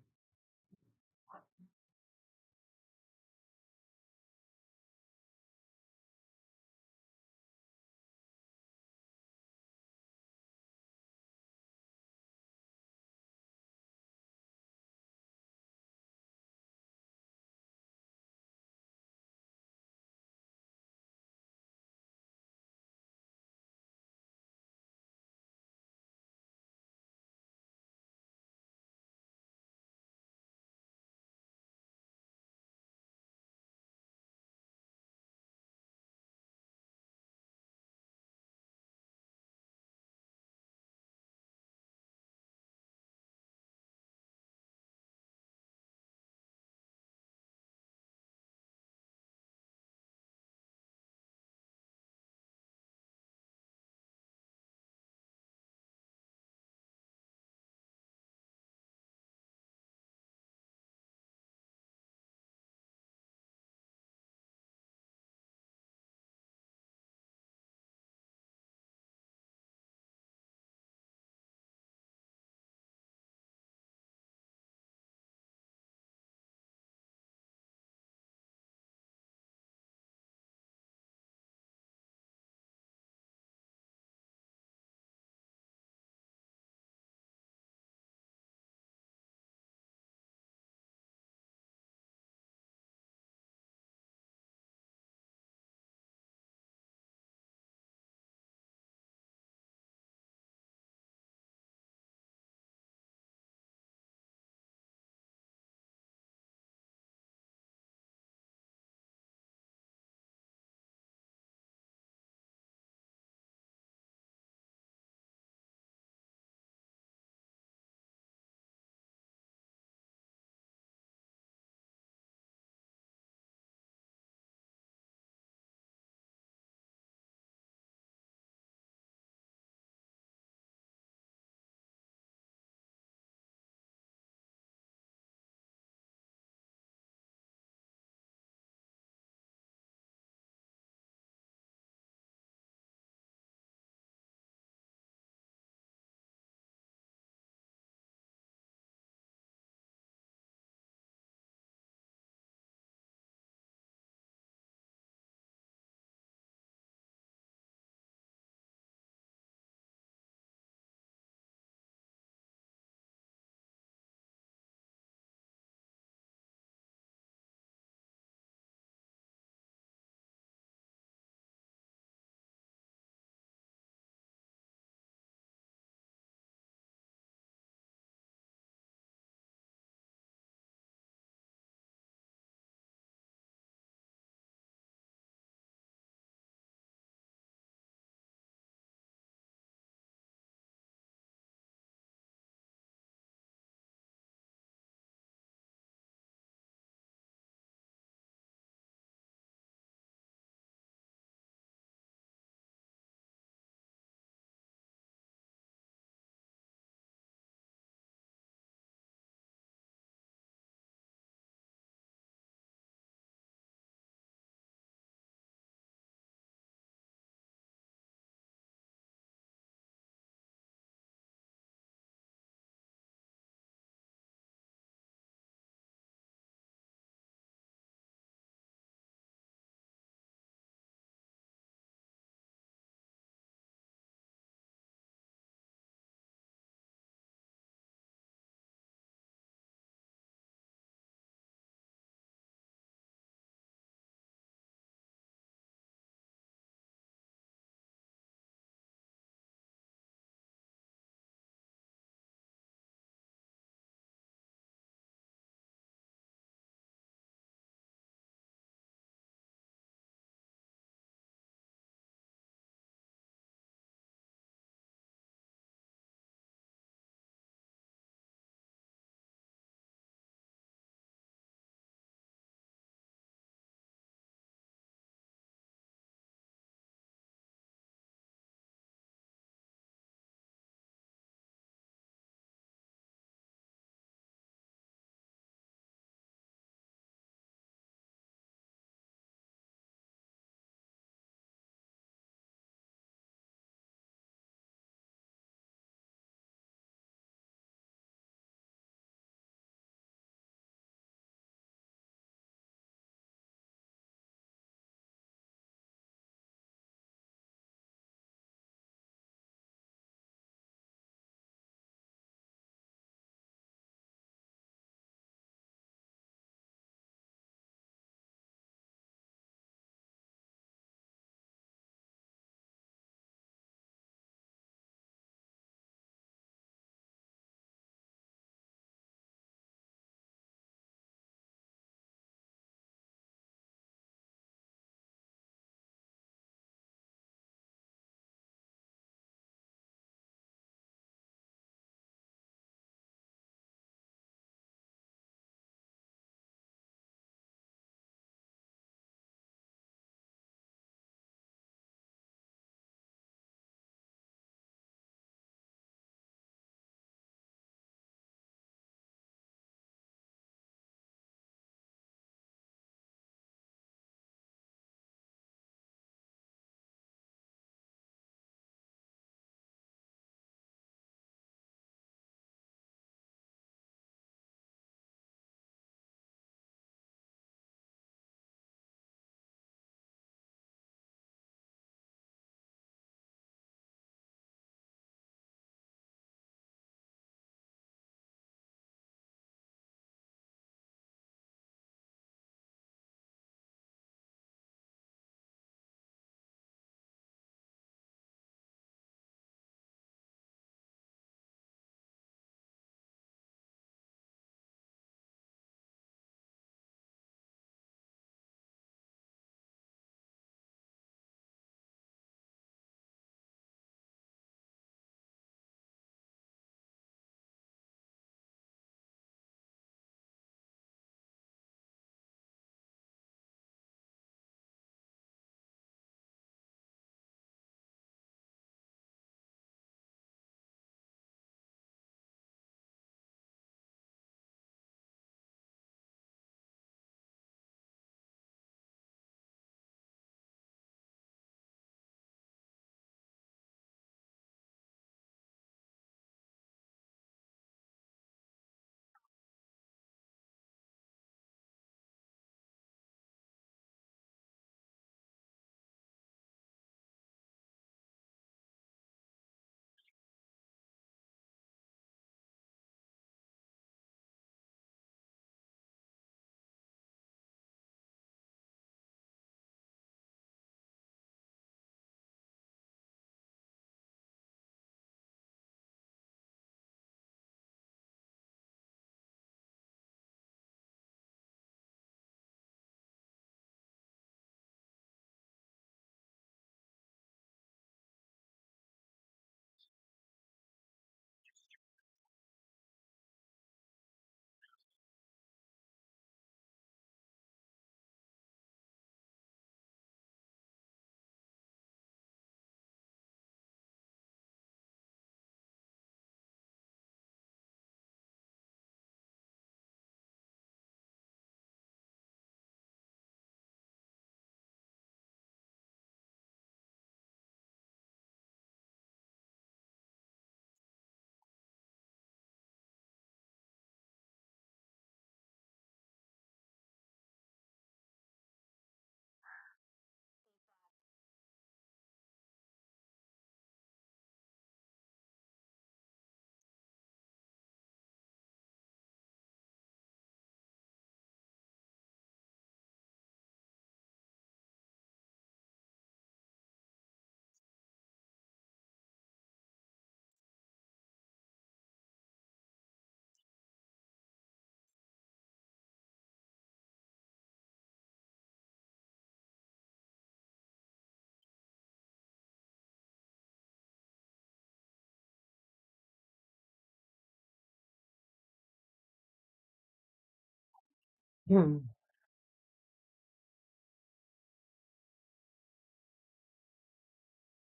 Hmm.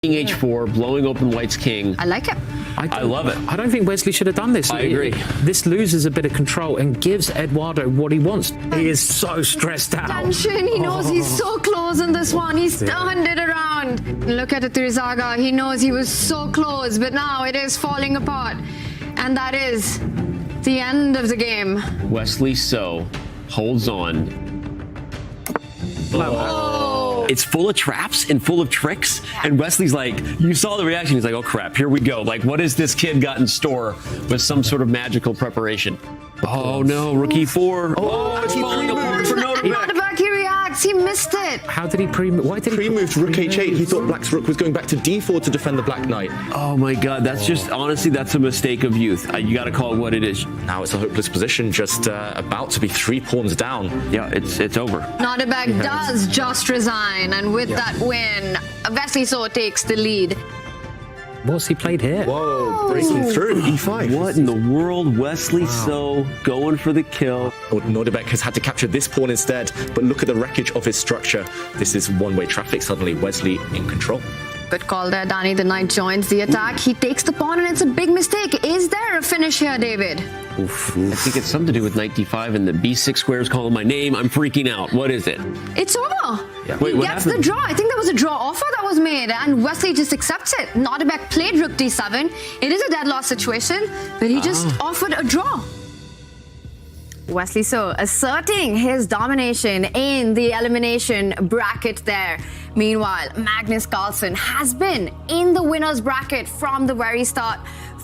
H4, blowing open White's king. I like it. I love it. I don't think Wesley should have done this. I agree. This loses a bit of control and gives Eduardo what he wants. He is so stressed out. Tension. He knows he's so close in this one. He's turned it around. Look at Tirzaga. He knows he was so close, but now it is falling apart. And that is the end of the game. Wesley So holds on. Oh. It's full of traps and full of tricks. And Wesley's like, you saw the reaction. He's like, oh crap, here we go. Like, what has this kid got in store with some sort of magical preparation? Oh no, rookie 4. Oh, it's falling apart for Notabek. He reacts. He missed it. How did he why did he Pre-moved rook h8. He thought black's rook was going back to d4 to defend the black knight. Oh my god, that's just, honestly, that's a mistake of youth. You got to call it what it is. Now it's a hopeless position, just about to be 3 pawns down. Yeah, it's over. Notabek does just resign, and with that win, Wesley So takes the lead. What's he played here? Whoa, breaking through e5. What in the world? Wesley So going for the kill. Notabek has had to capture this pawn instead, but look at the wreckage of his structure. This is one-way traffic. Suddenly, Wesley in control. Good call there, Danny. The knight joins the attack. He takes the pawn, and it's a big mistake. Is there a finish here, David? Oof. I think it's something to do with knight d5 and the b6 square is calling my name. I'm freaking out. What is it? It's over. Yeah. He Wait, what gets happened? the draw. I think there was a draw offer that was made, and Wesley just accepts it. Notabek played rook d7. It is a deadlock situation, but he just offered a draw. Wesley So asserting his domination in the elimination bracket there. Meanwhile, Magnus Carlsen has been in the winner's bracket from the very start.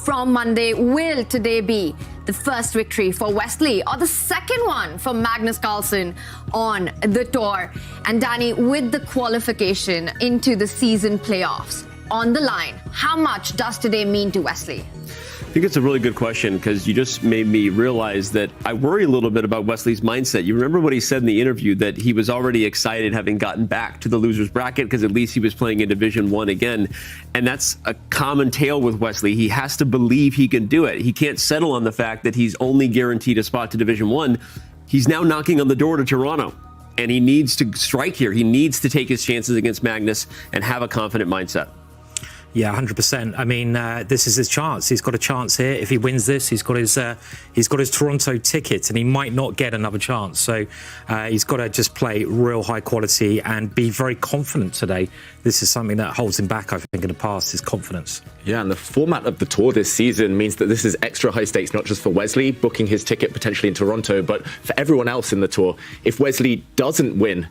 From Monday, will today be the first victory for Wesley or the second one for Magnus Carlsen on the tour? And Danny, with the qualification into the season playoffs on the line, how much does today mean to Wesley? I think it's a really good question because you just made me realize that I worry a little bit about Wesley's mindset. You remember what he said in the interview, that he was already excited having gotten back to the loser's bracket because at least he was playing in Division 1 again. And that's a common tale with Wesley. He has to believe he can do it. He can't settle on the fact that he's only guaranteed a spot to Division 1. He's now knocking on the door to Toronto. And he needs to strike here. He needs to take his chances against Magnus and have a confident mindset. Yeah, 100%. I mean, this is his chance. He's got a chance here. If he wins this, he's got his Toronto ticket, and he might not get another chance. So he's got to just play real high quality and be very confident today. This is something that holds him back, I think, in the past, his confidence. Yeah, and the format of the tour this season means that this is extra high stakes, not just for Wesley, booking his ticket potentially in Toronto, but for everyone else in the tour. If Wesley doesn't win,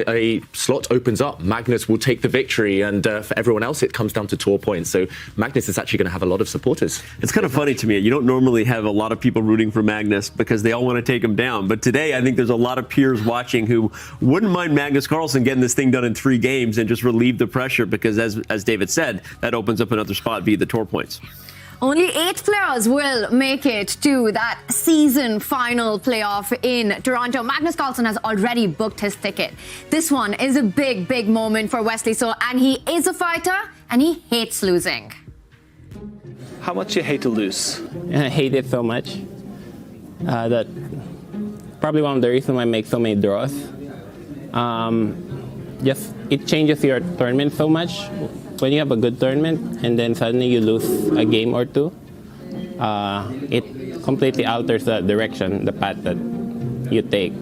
a slot opens up. Magnus will take the victory, and for everyone else, it comes down to tour points. So Magnus is actually going to have a lot of supporters. It's kind of funny to me. You don't normally have a lot of people rooting for Magnus because they all want to take him down. But today, I think there's a lot of peers watching who wouldn't mind Magnus Carlsen getting this thing done in 3 games and just relieve the pressure because, as David said, that opens up another spot via the tour points. Only 8 players will make it to that season final playoff in Toronto. Magnus Carlsen has already booked his ticket. This one is a big, big moment for Wesley So, and he is a fighter and he hates losing. How much you hate to lose? I hate it so much. That probably one of the reasons why I make so many draws. Just it changes your tournament so much. When you have a good tournament and then suddenly you lose a game or two, it completely alters the direction, the path that you take.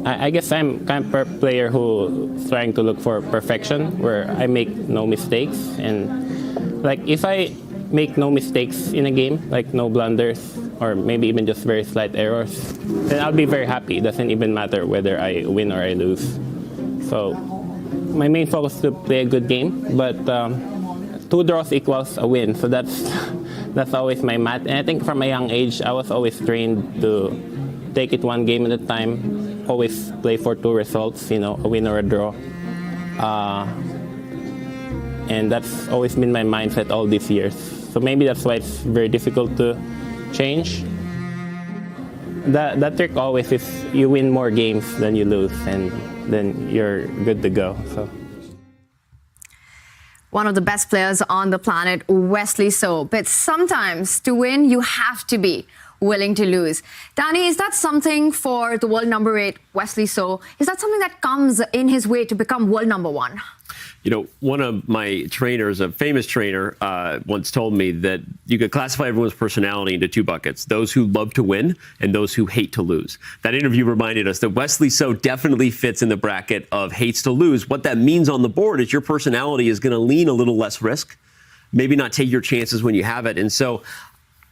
I guess I'm kind of a player who's trying to look for perfection, where I make no mistakes. And like if I make no mistakes in a game, like no blunders, or maybe even just very slight errors, then I'll be very happy. It doesn't even matter whether I win or I lose. So my main focus is to play a good game, but 2 draws equals a win. So that's always my math. And I think from a young age, I was always trained to take it 1 game at a time, always play for 2 results, a win or a draw. And that's always been my mindset all these years. So maybe that's why it's very difficult to change. That trick always is you win more games than you lose, and then you're good to go. So. One of the best players on the planet, Wesley So. But sometimes to win, you have to be willing to lose. Danny, is that something for the world number 8, Wesley So? Is that something that comes in his way to become world number 1? You know, one of my trainers, a famous trainer, once told me that you could classify everyone's personality into 2 buckets, those who love to win and those who hate to lose. That interview reminded us that Wesley So definitely fits in the bracket of hates to lose. What that means on the board is your personality is going to lean a little less risk, maybe not take your chances when you have it. And so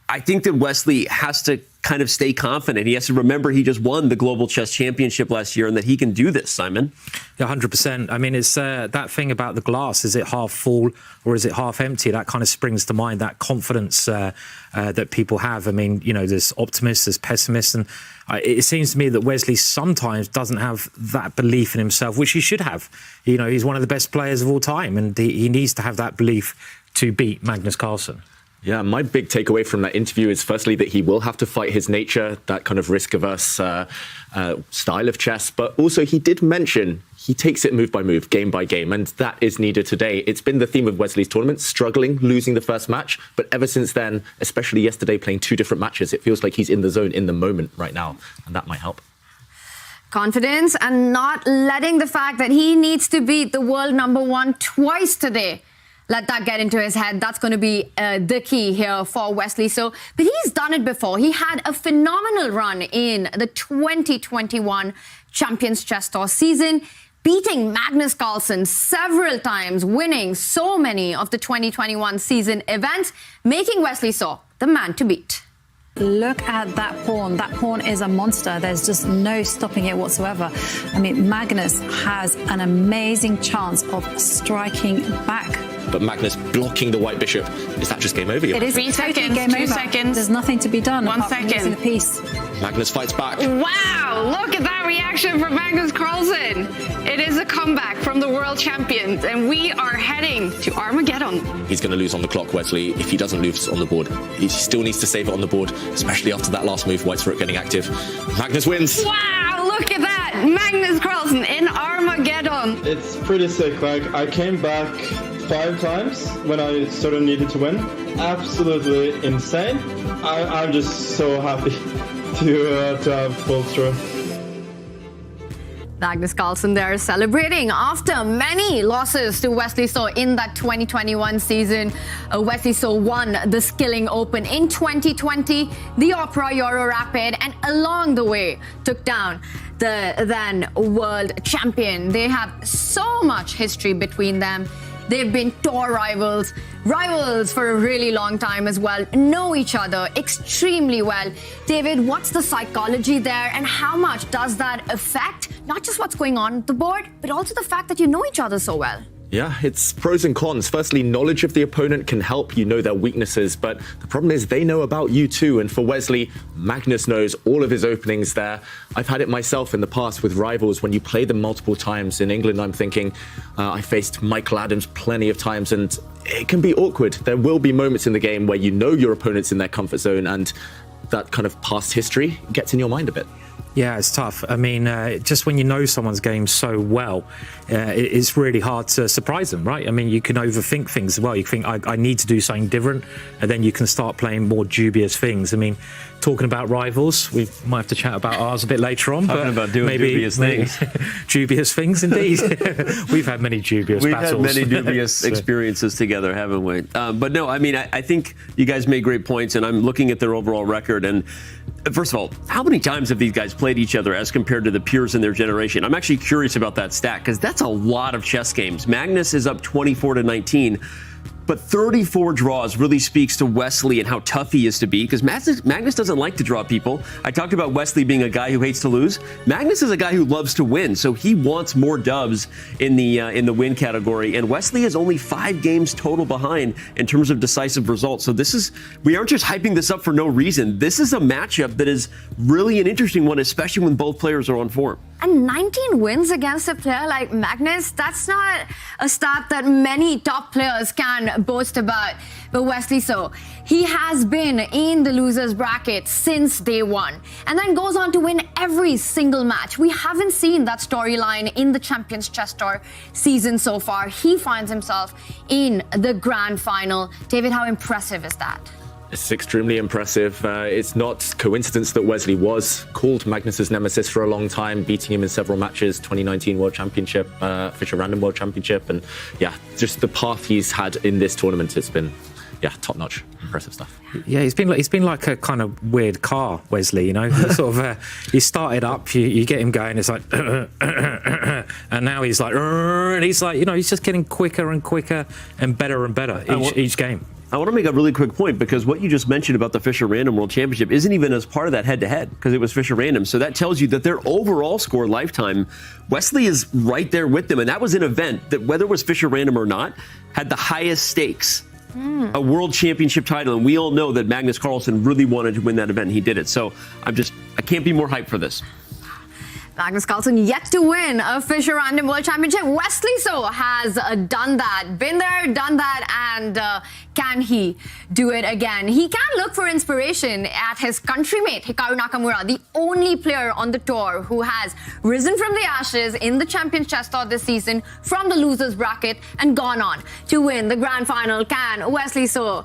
I think that Wesley has to kind of stay confident. He has to remember he just won the Global Chess Championship last year and that he can do this, Simon. Yeah, 100%. I mean, it's that thing about the glass. Is it half full or is it half empty? That kind of springs to mind, that confidence that people have. I mean, you know, there's optimists, there's pessimists. And it seems to me that Wesley sometimes doesn't have that belief in himself, which he should have. You know, he's one of the best players of all time, and he needs to have that belief to beat Magnus Carlsen. Yeah, my big takeaway from that interview is firstly that he will have to fight his nature, that kind of risk-averse style of chess. But also he did mention he takes it move by move, game by game, and that is needed today. It's been the theme of Wesley's tournament, struggling, losing the first match. But ever since then, especially yesterday, playing 2 different matches, it feels like he's in the zone in the moment right now, and that might help. Confidence and not letting the fact that he needs to beat the world number 1 twice today. Let that get into his head. That's going to be the key here for Wesley So. But he's done it before. He had a phenomenal run in the 2021 Champions Chess Tour season, beating Magnus Carlsen several times, winning so many of the 2021 season events, making Wesley So the man to beat. Look at that pawn. That pawn is a monster. There's just no stopping it whatsoever. I mean, Magnus has an amazing chance of striking back. But Magnus blocking the white bishop. Is that just game over? It is 3 seconds, game 2 over. seconds. There's nothing to be done. 1 apart from second. losing the piece. Magnus fights back. Wow, look at that reaction from Magnus Carlsen. It is a comeback from the world champions, and we are heading to Armageddon. He's going to lose on the clock, Wesley, if he doesn't lose on the board. He still needs to save it on the board, especially after that last move, White's rook getting active. Magnus wins. Wow, look at that. Magnus Carlsen in Armageddon. It's pretty sick. Like, I came back 5 times when I sort of needed to win. Absolutely insane. I'm just so happy to have pulled through. Magnus Carlsen there celebrating after many losses to Wesley So in that 2021 season. Wesley So won the Skilling Open in 2020, the Opera Euro Rapid, and along the way took down the then world champion. They have so much history between them. They've been tour rivals for a really long time as well, know each other extremely well. David, what's the psychology there, and how much does that affect not just what's going on the board, but also the fact that you know each other so well? Yeah, it's pros and cons. Firstly, knowledge of the opponent can help. You know their weaknesses, but the problem is they know about you too. And for Wesley, Magnus knows all of his openings there. I've had it myself in the past with rivals. When you play them multiple times in England, I'm thinking I faced Michael Adams plenty of times, and it can be awkward. There will be moments in the game where you know your opponent's in their comfort zone, and that kind of past history gets in your mind a bit. Yeah, it's tough. I mean, just when you know someone's game so well, it's really hard to surprise them, right? I mean, you can overthink things as well. You think, I need to do something different, and then you can start playing more dubious things. I mean, talking about rivals, we might have to chat about ours a bit later on. Talking about doing dubious things. Dubious things, indeed. We've had many dubious battles. We've had many dubious experiences together, haven't we? But no, I mean, I think you guys made great points, and I'm looking at their overall record, and first of all, how many times have these guys played each other as compared to the peers in their generation? I'm actually curious about that stat, because that's a lot of chess games. Magnus is up 24-19. But 34 draws really speaks to Wesley and how tough he is to beat, because Magnus doesn't like to draw people. I talked about Wesley being a guy who hates to lose. Magnus is a guy who loves to win, so he wants more dubs in the win category. And Wesley is only 5 games total behind in terms of decisive results. So we aren't just hyping this up for no reason. This is a matchup that is really an interesting one, especially when both players are on form. And 19 wins against a player like Magnus, that's not a stat that many top players can boast about. But Wesley So, he has been in the losers bracket since day one, and then goes on to win every single match. We haven't seen that storyline in the Champions Chess Tour season so far. He finds himself in the grand final. David, how impressive is that? It's extremely impressive. It's not coincidence that Wesley was called Magnus's nemesis for a long time, beating him in several matches, 2019 World Championship, Fischer Random World Championship, and yeah, just the path he's had in this tournament, it's been top-notch, impressive stuff. Yeah, he's been like a kind of weird car, Wesley. You know, sort of. He started up, you get him going. It's like, and now he's like, and he's like, you know, he's just getting quicker and quicker and better each game. I want to make a really quick point, because what you just mentioned about the Fischer Random World Championship isn't even as part of that head-to-head, because it was Fischer Random. So that tells you that their overall score lifetime, Wesley is right there with them. And that was an event that, whether it was Fischer Random or not, had the highest stakes. A world championship title, and we all know that Magnus Carlsen really wanted to win that event, and he did it. So I can't be more hyped for this. Magnus Carlsen yet to win a Fischer Random World Championship. Wesley So has done that, been there, done that, and can he do it again? He can look for inspiration at his countrymate, Hikaru Nakamura, the only player on the tour who has risen from the ashes in the Champions Chess Tour this season from the losers bracket and gone on to win the grand final. Can Wesley So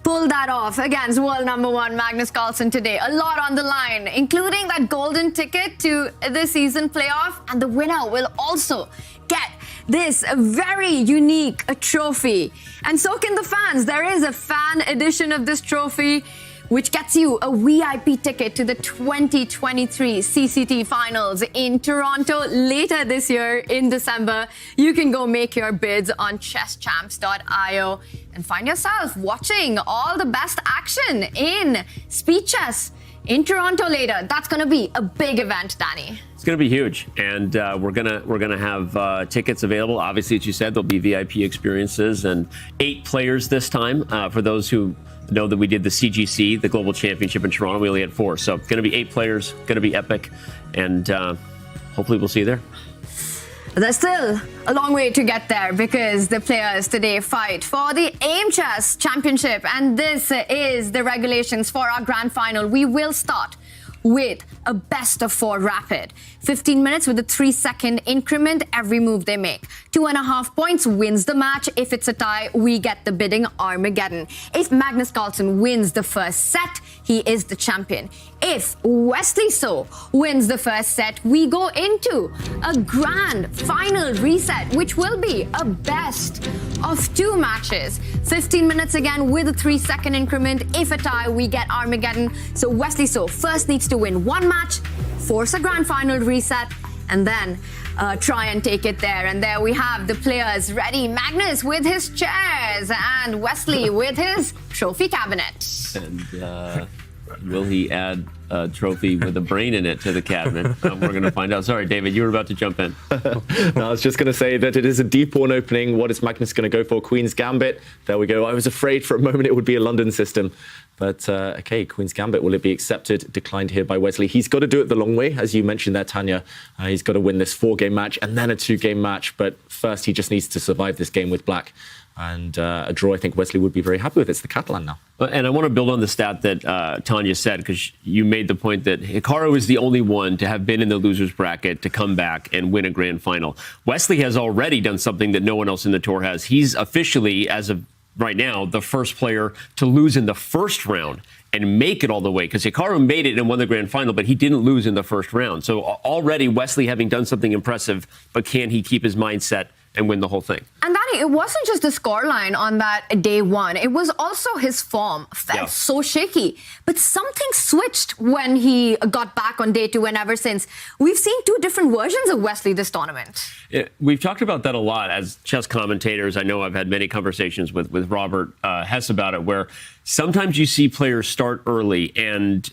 pull that off against world number one Magnus Carlsen today? A lot on the line, including that golden ticket to the season playoff, and the winner will also get this very unique trophy. And so can the fans. There is a fan edition of this trophy, which gets you a VIP ticket to the 2023 CCT Finals in Toronto later this year in December. You can go make your bids on chesschamps.io and find yourself watching all the best action in speed chess in Toronto later. That's going to be a big event, Danny. It's going to be huge, and we're gonna have tickets available. Obviously, as you said, there'll be VIP experiences and 8 players this time. For those who know that we did the CGC, the Global Championship in Toronto, we only had 4. So going to be 8 players, going to be epic, and hopefully we'll see you there. There's still a long way to get there, because the players today fight for the AIM Chess Championship, and this is the regulations for our grand final. We will start with a best of 4 rapid. 15 minutes with a 3-second increment every move they make. 2.5 points wins the match. If it's a tie, we get the bidding Armageddon. If Magnus Carlsen wins the first set, he is the champion. If Wesley So wins the first set, we go into a grand final reset, which will be a best of 2 matches. 15 minutes again with a 3-second increment. If a tie, we get Armageddon. So Wesley So first needs to win 1 match, force a grand final reset, and then try and take it there. And there we have the players ready. Magnus with his chairs and Wesley with his trophy cabinet. And will he add a trophy with a brain in it to the cabinet? We're going to find out. Sorry, David, you were about to jump in. No, I was just going to say that it is a deep pawn opening. What is Magnus going to go for? Queen's Gambit. There we go. I was afraid for a moment it would be a London system. But, okay, Queen's Gambit. Will it be accepted? Declined here by Wesley. He's got to do it the long way, as you mentioned there, Tanya. He's got to win this 4-game match and then a 2-game match. But first, he just needs to survive this game with black. And a draw, I think Wesley would be very happy with. It's the Catalan now. And I want to build on the stat that Tanya said, because you made the point that Hikaru is the only one to have been in the losers bracket to come back and win a grand final. Wesley has already done something that no one else in the tour has. He's officially, as of right now, the first player to lose in the first round and make it all the way, because Hikaru made it and won the grand final, but he didn't lose in the first round. So already Wesley having done something impressive, but can he keep his mindset and win the whole thing? And Danny, it wasn't just the scoreline on that day 1. It was also his form felt so shaky. But something switched when he got back on day 2, and ever since, we've seen 2 different versions of Wesley this tournament. We've talked about that a lot as chess commentators. I know I've had many conversations with Robert Hess about it, where sometimes you see players start early and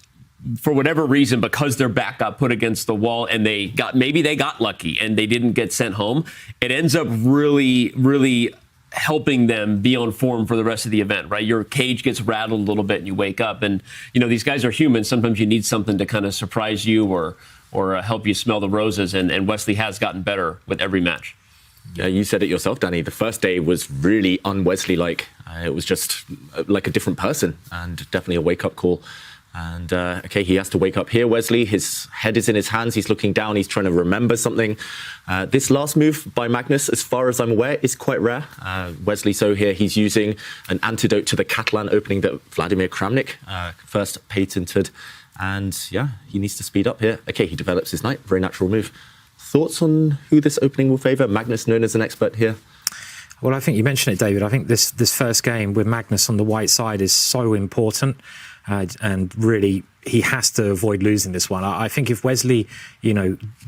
for whatever reason, because their back got put against the wall and maybe they got lucky and they didn't get sent home, it ends up really, really helping them be on form for the rest of the event, right? Your cage gets rattled a little bit and you wake up, and you know, these guys are human. Sometimes you need something to kind of surprise you or help you smell the roses, and Wesley has gotten better with every match. Yeah, you said it yourself, Danny. The first day was really un-Wesley-like. It was just like a different person, and definitely a wake-up call. And okay, he has to wake up here, Wesley. His head is in his hands. He's looking down. He's trying to remember something. This last move by Magnus, as far as I'm aware, is quite rare. Wesley So here, he's using an antidote to the Catalan opening that Vladimir Kramnik first patented. And yeah, he needs to speed up here. Okay, he develops his knight. Very natural move. Thoughts on who this opening will favour? Magnus, known as an expert here. Well, I think you mentioned it, David. I think this first game with Magnus on the white side is so important. And really, he has to avoid losing this one. I think if Wesley,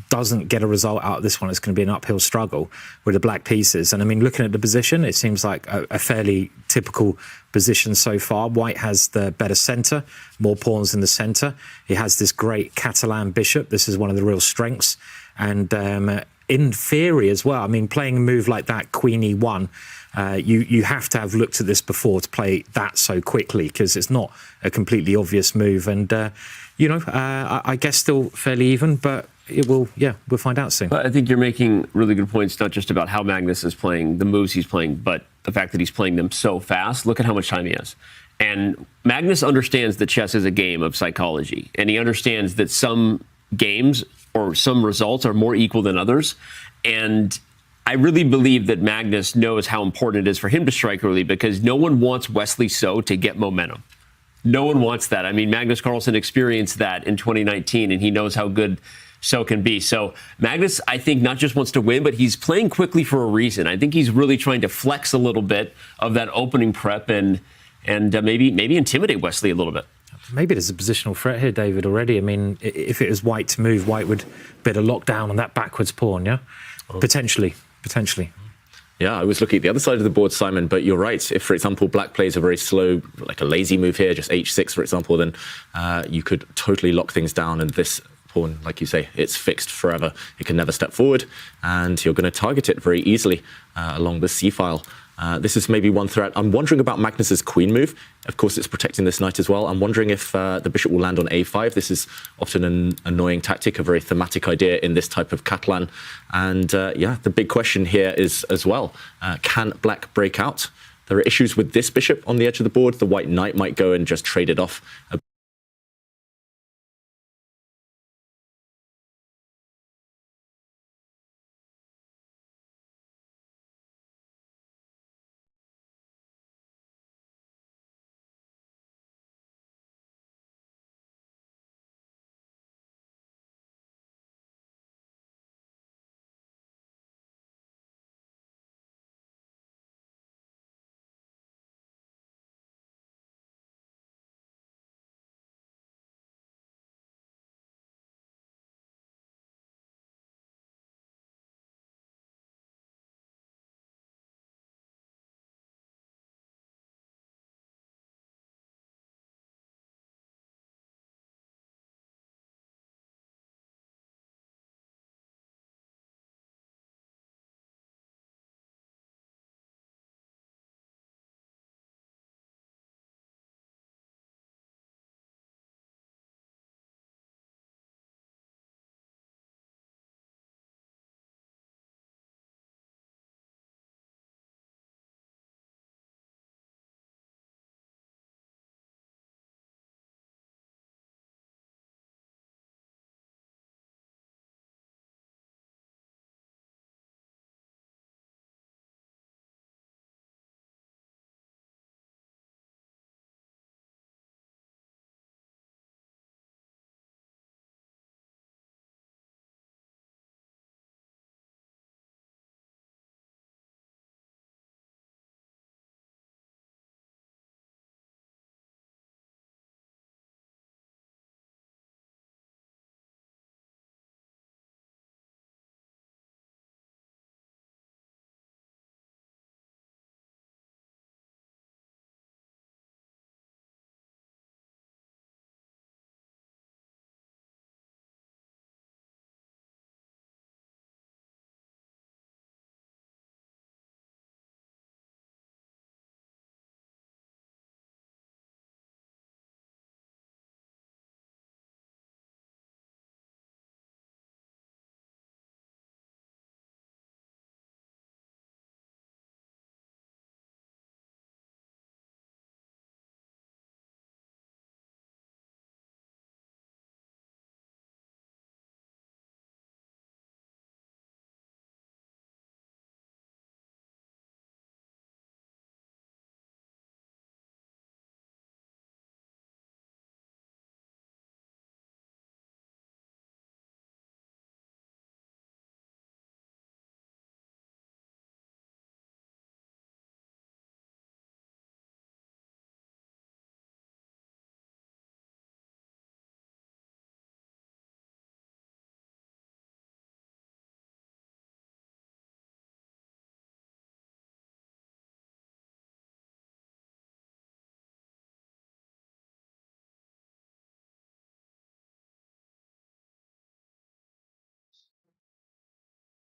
doesn't get a result out of this one, it's going to be an uphill struggle with the black pieces. And I mean, looking at the position, it seems like a fairly typical position so far. White has the better centre, more pawns in the centre. He has this great Catalan bishop. This is one of the real strengths. And in theory as well, I mean, playing a move like that, Queen E1, you have to have looked at this before to play that so quickly, because it's not a completely obvious move. And, I guess still fairly even, but we'll find out soon. But I think you're making really good points, not just about how Magnus is playing, the moves he's playing, but the fact that he's playing them so fast. Look at how much time he has. And Magnus understands that chess is a game of psychology, and he understands that some games or some results are more equal than others. And I really believe that Magnus knows how important it is for him to strike early, because no one wants Wesley So to get momentum. No one wants that. I mean, Magnus Carlsen experienced that in 2019, and he knows how good So can be. So Magnus, I think, not just wants to win, but he's playing quickly for a reason. I think he's really trying to flex a little bit of that opening prep and maybe intimidate Wesley a little bit. Maybe there's a positional threat here, David, already. I mean, if it was White to move, White would better lock down on that backwards pawn, yeah? Potentially. Yeah, I was looking at the other side of the board, Simon, but you're right. If, for example, black plays a very slow, like a lazy move here, just h6, for example, then you could totally lock things down, and this pawn, like you say, it's fixed forever. It can never step forward, and you're going to target it very easily along the c-file. This is maybe one threat. I'm wondering about Magnus's queen move. Of course, it's protecting this knight as well. I'm wondering if the bishop will land on a5. This is often an annoying tactic, a very thematic idea in this type of Catalan. And the big question here is as well, can black break out? There are issues with this bishop on the edge of the board. The white knight might go and just trade it off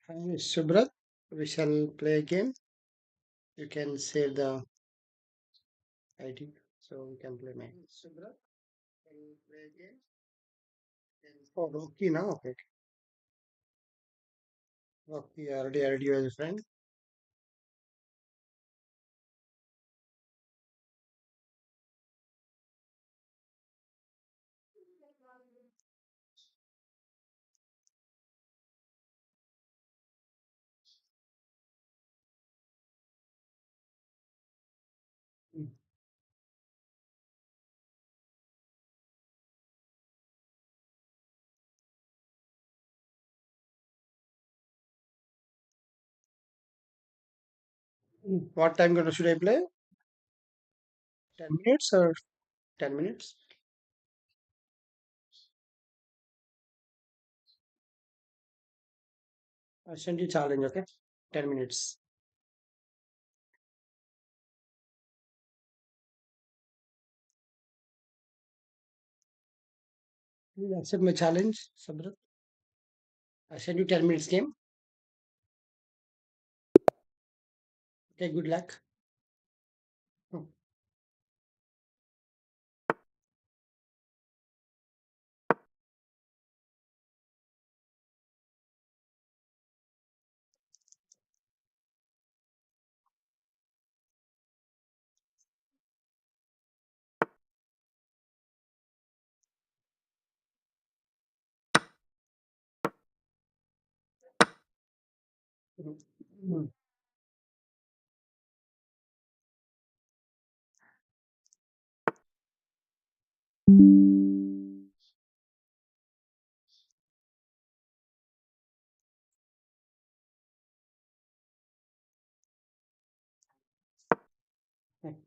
Hi, Subrat. We shall play a game. You can save the ID so we can play my Subrat. Can you play a game? Oh, Rocky now. Okay. Rocky, I already added you as a friend. Mm. What time gonna should I play? 10 minutes or 10 minutes? I send you challenge. Okay, 10 minutes. You accept my challenge, Subrat. I send you 10 minutes game. Okay, good luck. Hmm. Mm. Mm.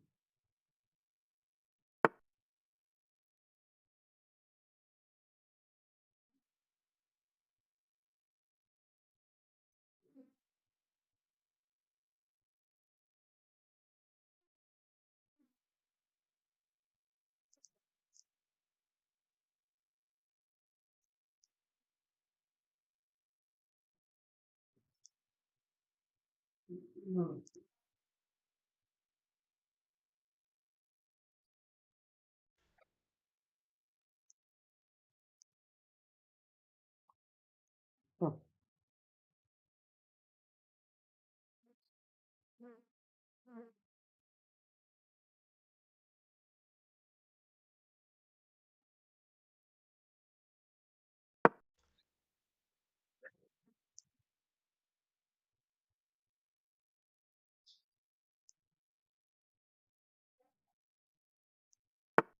Mm. Mm.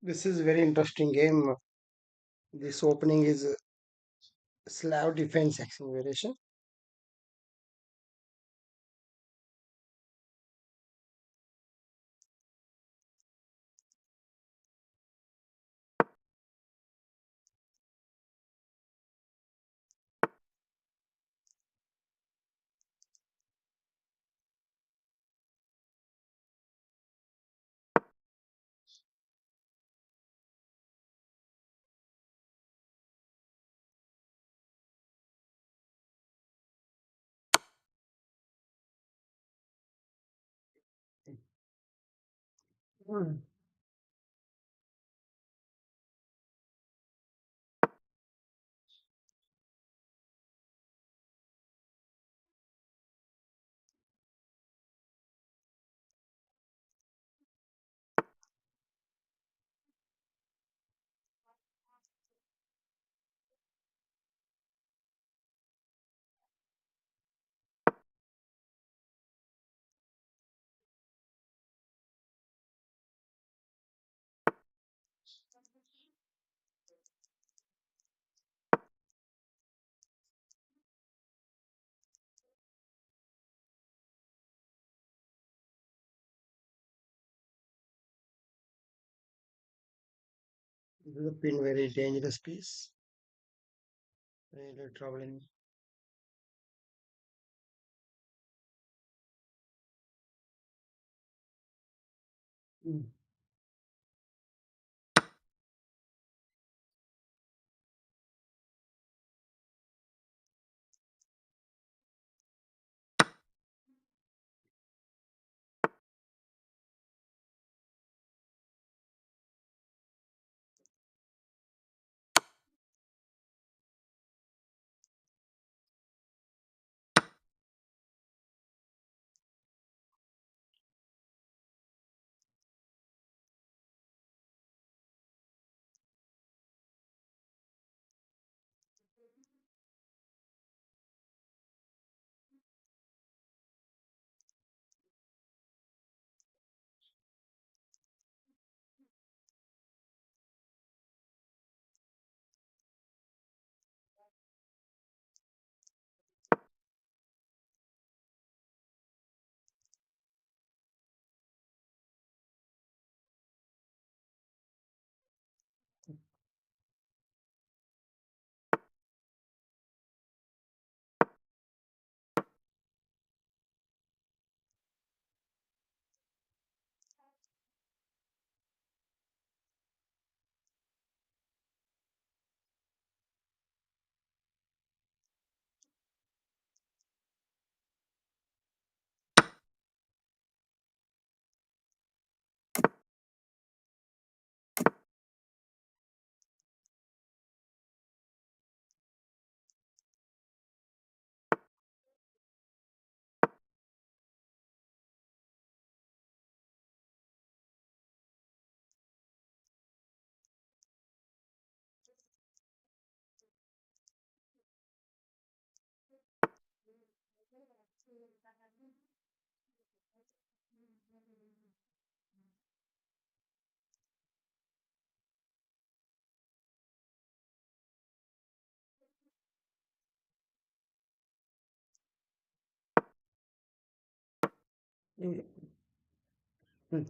This is very interesting game. This opening is Slav defense acceleration. Mm. This has been very dangerous piece. Really troubling. Mm. Mm. Mm.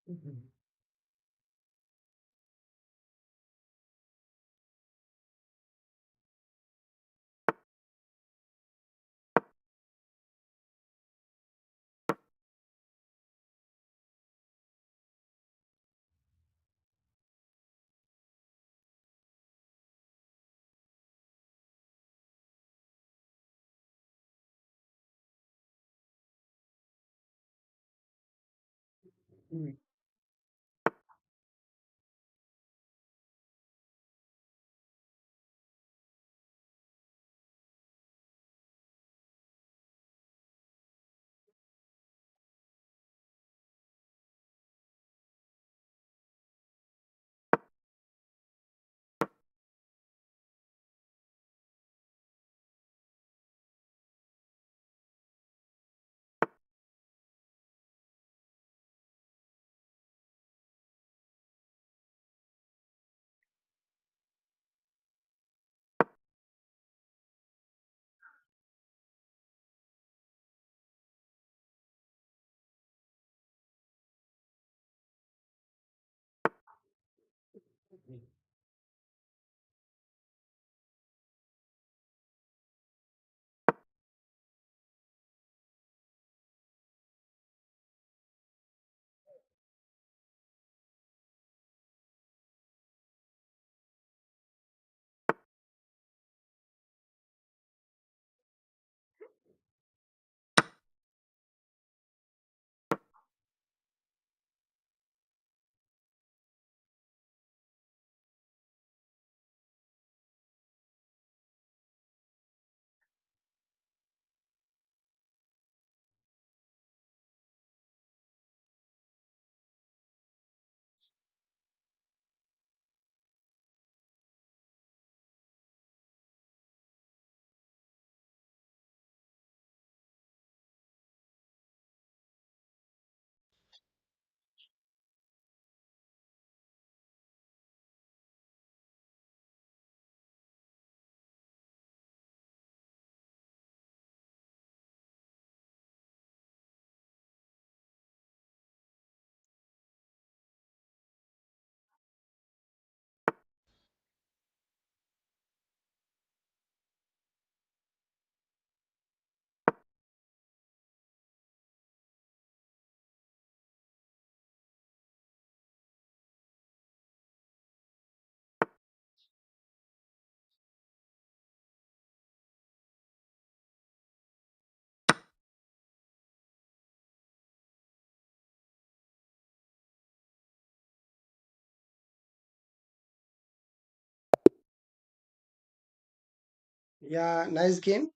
Mhm. Mm. Yeah, nice game,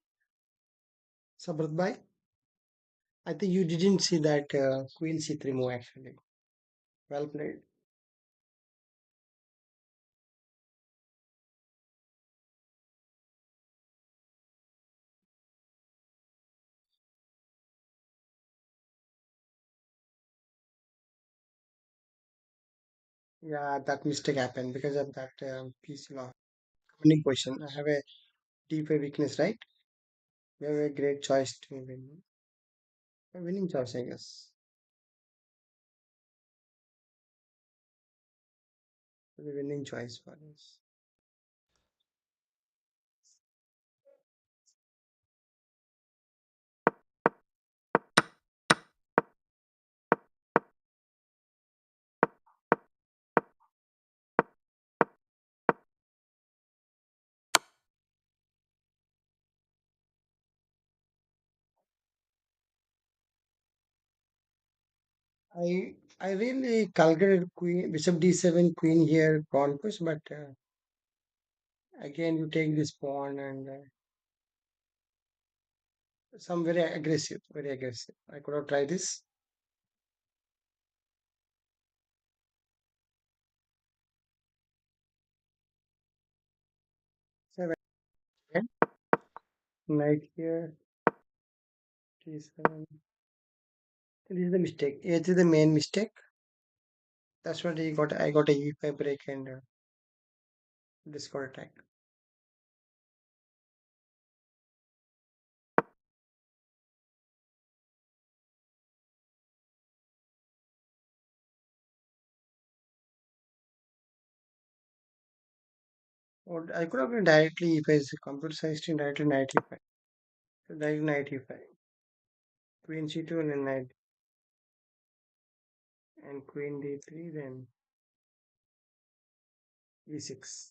Sabrat bhai. I think you didn't see that Queen C3 move actually. Well played. Yeah, that mistake happened because of that piece loss. Winning position. I have a deeper weakness, right? We have a great choice to win. A winning choice, I guess. The winning choice for us. I really calculated queen bishop d7 queen here pawn push, but again you take this pawn and some very aggressive, very aggressive. I could have tried this. So again, knight here, d7. This is the mistake. It is the main mistake. That's what he got. I got a e5 break and this got attack. Or I could have been directly if it's computer science directly knight e5. So direct knight e5. Queen c2 and then knight and queen d3, then e6.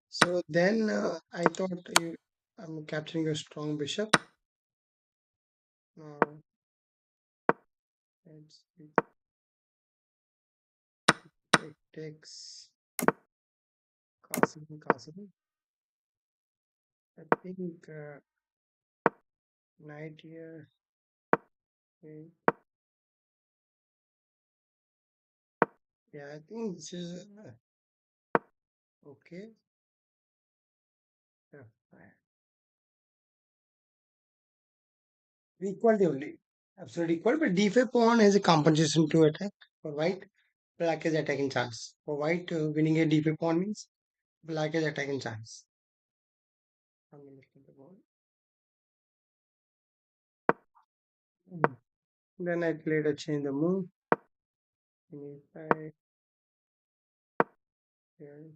So then I thought I'm capturing a strong bishop. Now let's see. It takes castle, castle. I think knight here. Okay. Yeah, I think this is okay. Yeah, fine. Equality only. Absolutely equal, but d5 pawn has a compensation to attack. For white, black is attacking chance. For white, winning a d5 pawn means black is attacking chance. I'm looking at the board. Then I played a change the move. E5 here.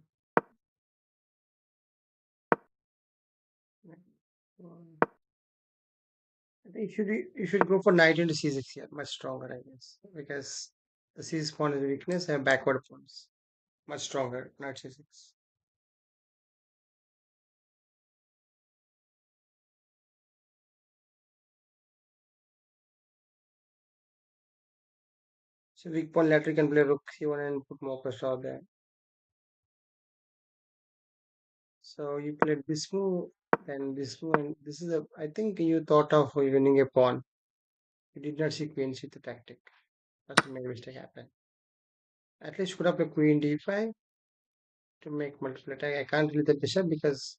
I think you should go for knight into c6 here, much stronger, I guess, because the c6 pawn is a weakness and backward pawns much stronger. Knight c6. So weak pawn later you can play rook c1 and put more pressure out there. So you played this move, then this move, and this is a. I think you thought of winning a pawn. You did not see queen c2 tactic. That's a major mistake happened. At least you could have played queen d5 to make multiple attack. I can't leave the bishop because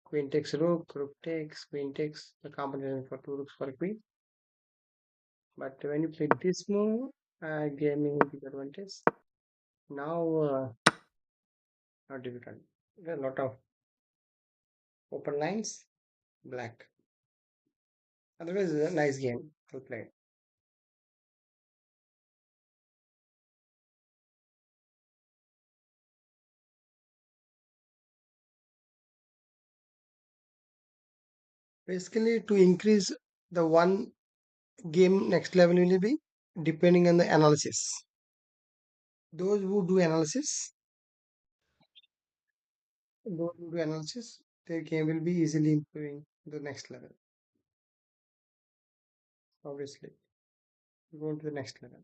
queen takes rook, rook takes, queen takes. The combination for two rooks for a queen. But when you played this move, gave me big advantage. Now, not difficult. There are a lot of open lines, black. Otherwise, it's a nice game. Well played. Basically, to increase the one game next level will be depending on the analysis. Those who do analysis, their game will be easily improving to the next level. Obviously, going to the next level.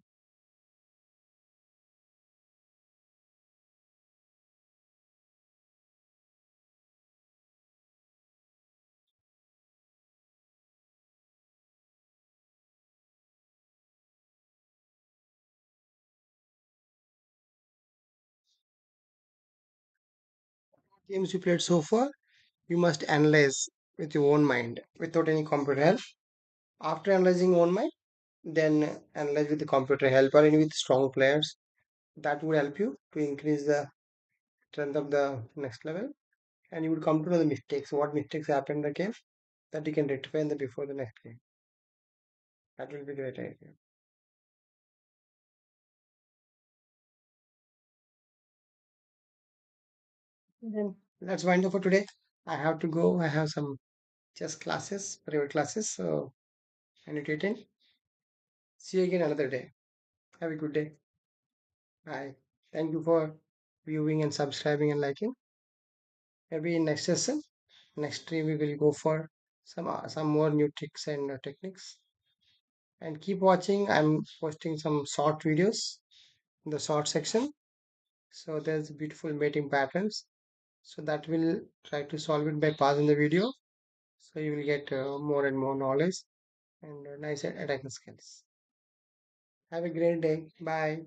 Games you played so far, you must analyze with your own mind without any computer help. After analyzing your own mind, then analyze with the computer help or any with strong players. That would help you to increase the strength of the next level, and you would come to know the mistakes, what mistakes happen in the game that you can rectify in the before the next game. That will be a great idea. Then let's wind up for today. I have to go. I have some chess classes, private classes, so I need to attend. See you again another day. Have a good day. Bye. Thank you for viewing and subscribing and liking. Maybe in next session, next stream we will go for some more new tricks and techniques. And keep watching. I'm posting some short videos in the short section. So there's beautiful mating patterns. So that will try to solve it by pausing the video. So you will get more and more knowledge and nice attacking skills. Have a great day. Bye.